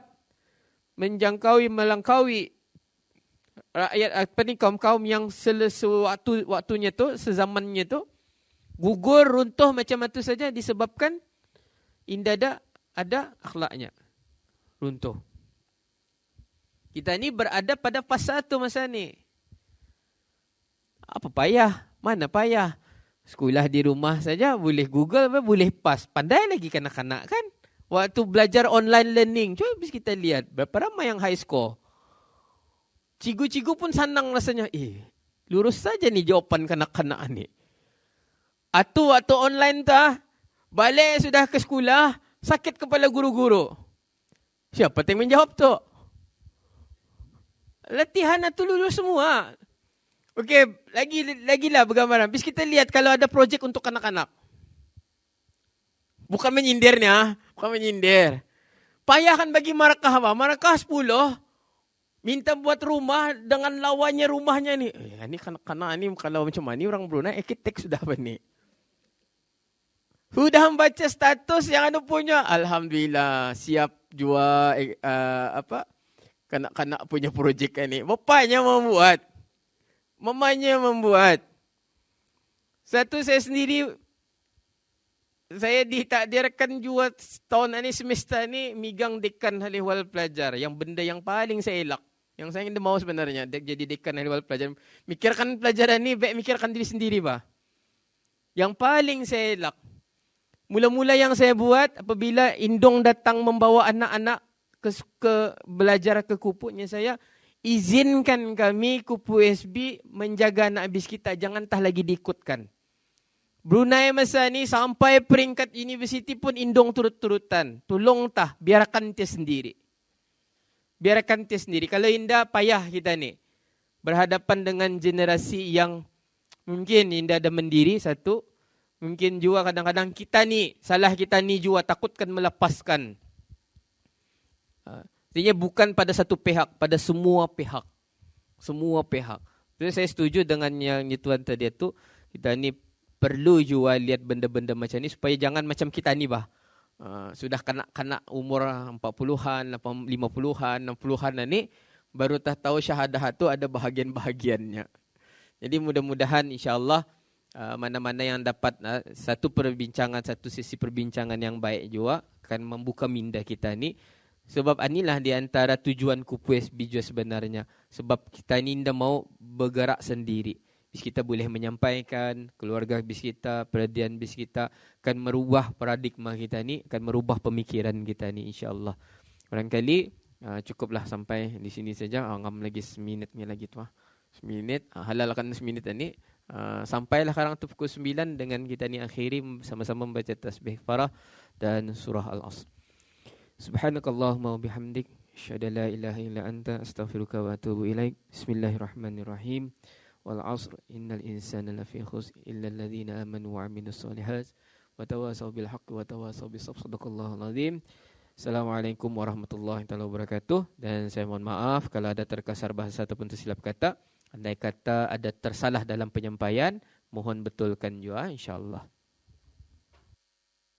melangkaui rakyat kaum-kaum yang waktunya tu, sezamannya tu, gugur, runtuh macam itu saja disebabkan indah ada akhlaknya. Runtuh. Kita ni berada pada fasa tu masa ni. Apa payah? Mana payah? Sekolah di rumah saja, boleh Google, boleh PAS. Pandai lagi kanak-kanak kan. Waktu belajar online learning, cuba kita lihat berapa ramai yang high score. Cigu-cigu pun senang rasanya. Lurus saja nih jawapan kanak-kanak ni. Atau waktu online tah, balik sudah ke sekolah, sakit kepala guru-guru. Siapa yang menjawab tu? Latihan atau lulus semua. Okey, lagilah bergambaran. Bis kita lihat kalau ada projek untuk kanak-kanak. Bukan menyindirnya, bukan menyindir. Payahkan bagi markah apa? Markah 10. Minta buat rumah dengan lawannya rumahnya ni. Ini kanak-kanak ni kalau macam mana ni orang Brunei arkitek sudah apa ni? Sudah membaca status yang ada punya. Alhamdulillah siap jual kanak-kanak punya projek ni. Bapaknya membuat. Mamanya membuat. Satu saya sendiri, saya ditakdirkan juga tahun ini semester ni migang dekan halihwal pelajar. Yang benda yang paling saya elak. Yang saya ingin mau sebenarnya jadi dekan halihwal pelajar. Mikirkan pelajaran ni, baik mikirkan diri sendiri bah. Yang paling saya elak. Mula-mula yang saya buat apabila indong datang membawa anak-anak ke belajar ke kupuknya saya, izinkan kami kupu SB menjaga anak habis kita. Jangan tah lagi diikutkan. Brunei masa ni sampai peringkat universiti pun indong turut-turutan. Tolong tah, biarkan dia sendiri. Biarkan dia sendiri. Kalau indah, payah kita ni. Berhadapan dengan generasi yang mungkin indah ada mendiri, satu. Mungkin juga kadang-kadang kita ni, salah kita ni juga takutkan melepaskan. Artinya bukan pada satu pihak, pada semua pihak. Semua pihak. Jadi saya setuju dengan yang tuan tadi itu, kita ni perlu juga lihat benda-benda macam ni supaya jangan macam kita ni bah. Sudah kanak-kanak umur 40-an, 50-an, 60-an ni baru tahu syahadah tu ada bahagian-bahagiannya. Jadi mudah-mudahan insya-Allah mana-mana yang dapat satu perbincangan, satu sesi perbincangan yang baik juga akan membuka minda kita ni. Sebab inilah di antara tujuan kupu SB juga sebenarnya. Sebab kita ni tidak mau bergerak sendiri. Bis kita boleh menyampaikan, keluarga bis kita, peradian bis kita akan merubah paradigma kita ni, akan merubah pemikiran kita ni insya-Allah. Barangkali cukuplah sampai di sini saja. Angam lagi seminitnya lagi tu. Seminit, halalkan seminit ni. Sampailah sekarang tu pukul 9 dengan kita ni akhiri sama-sama membaca tasbih farah dan surah Al-Asr. Subhanakallahumma wa bihamdik, asyhadu an la ilaha illa anta, astaghfiruka wa atubu ilaik. Bismillahirrahmanirrahim. Wal 'asr innal insana lafi khusr illa alladhina amanu wa 'amilus solihat wa tawasaw bil haqqi wa tawasaw bis sabr. Shadaqallahul azim. Assalamualaikum warahmatullahi wabarakatuh. Dan saya mohon maaf kalau ada terkasar bahasa ataupun tersilap kata. Andai kata ada tersalah dalam penyampaian, mohon betulkan juga insya-Allah.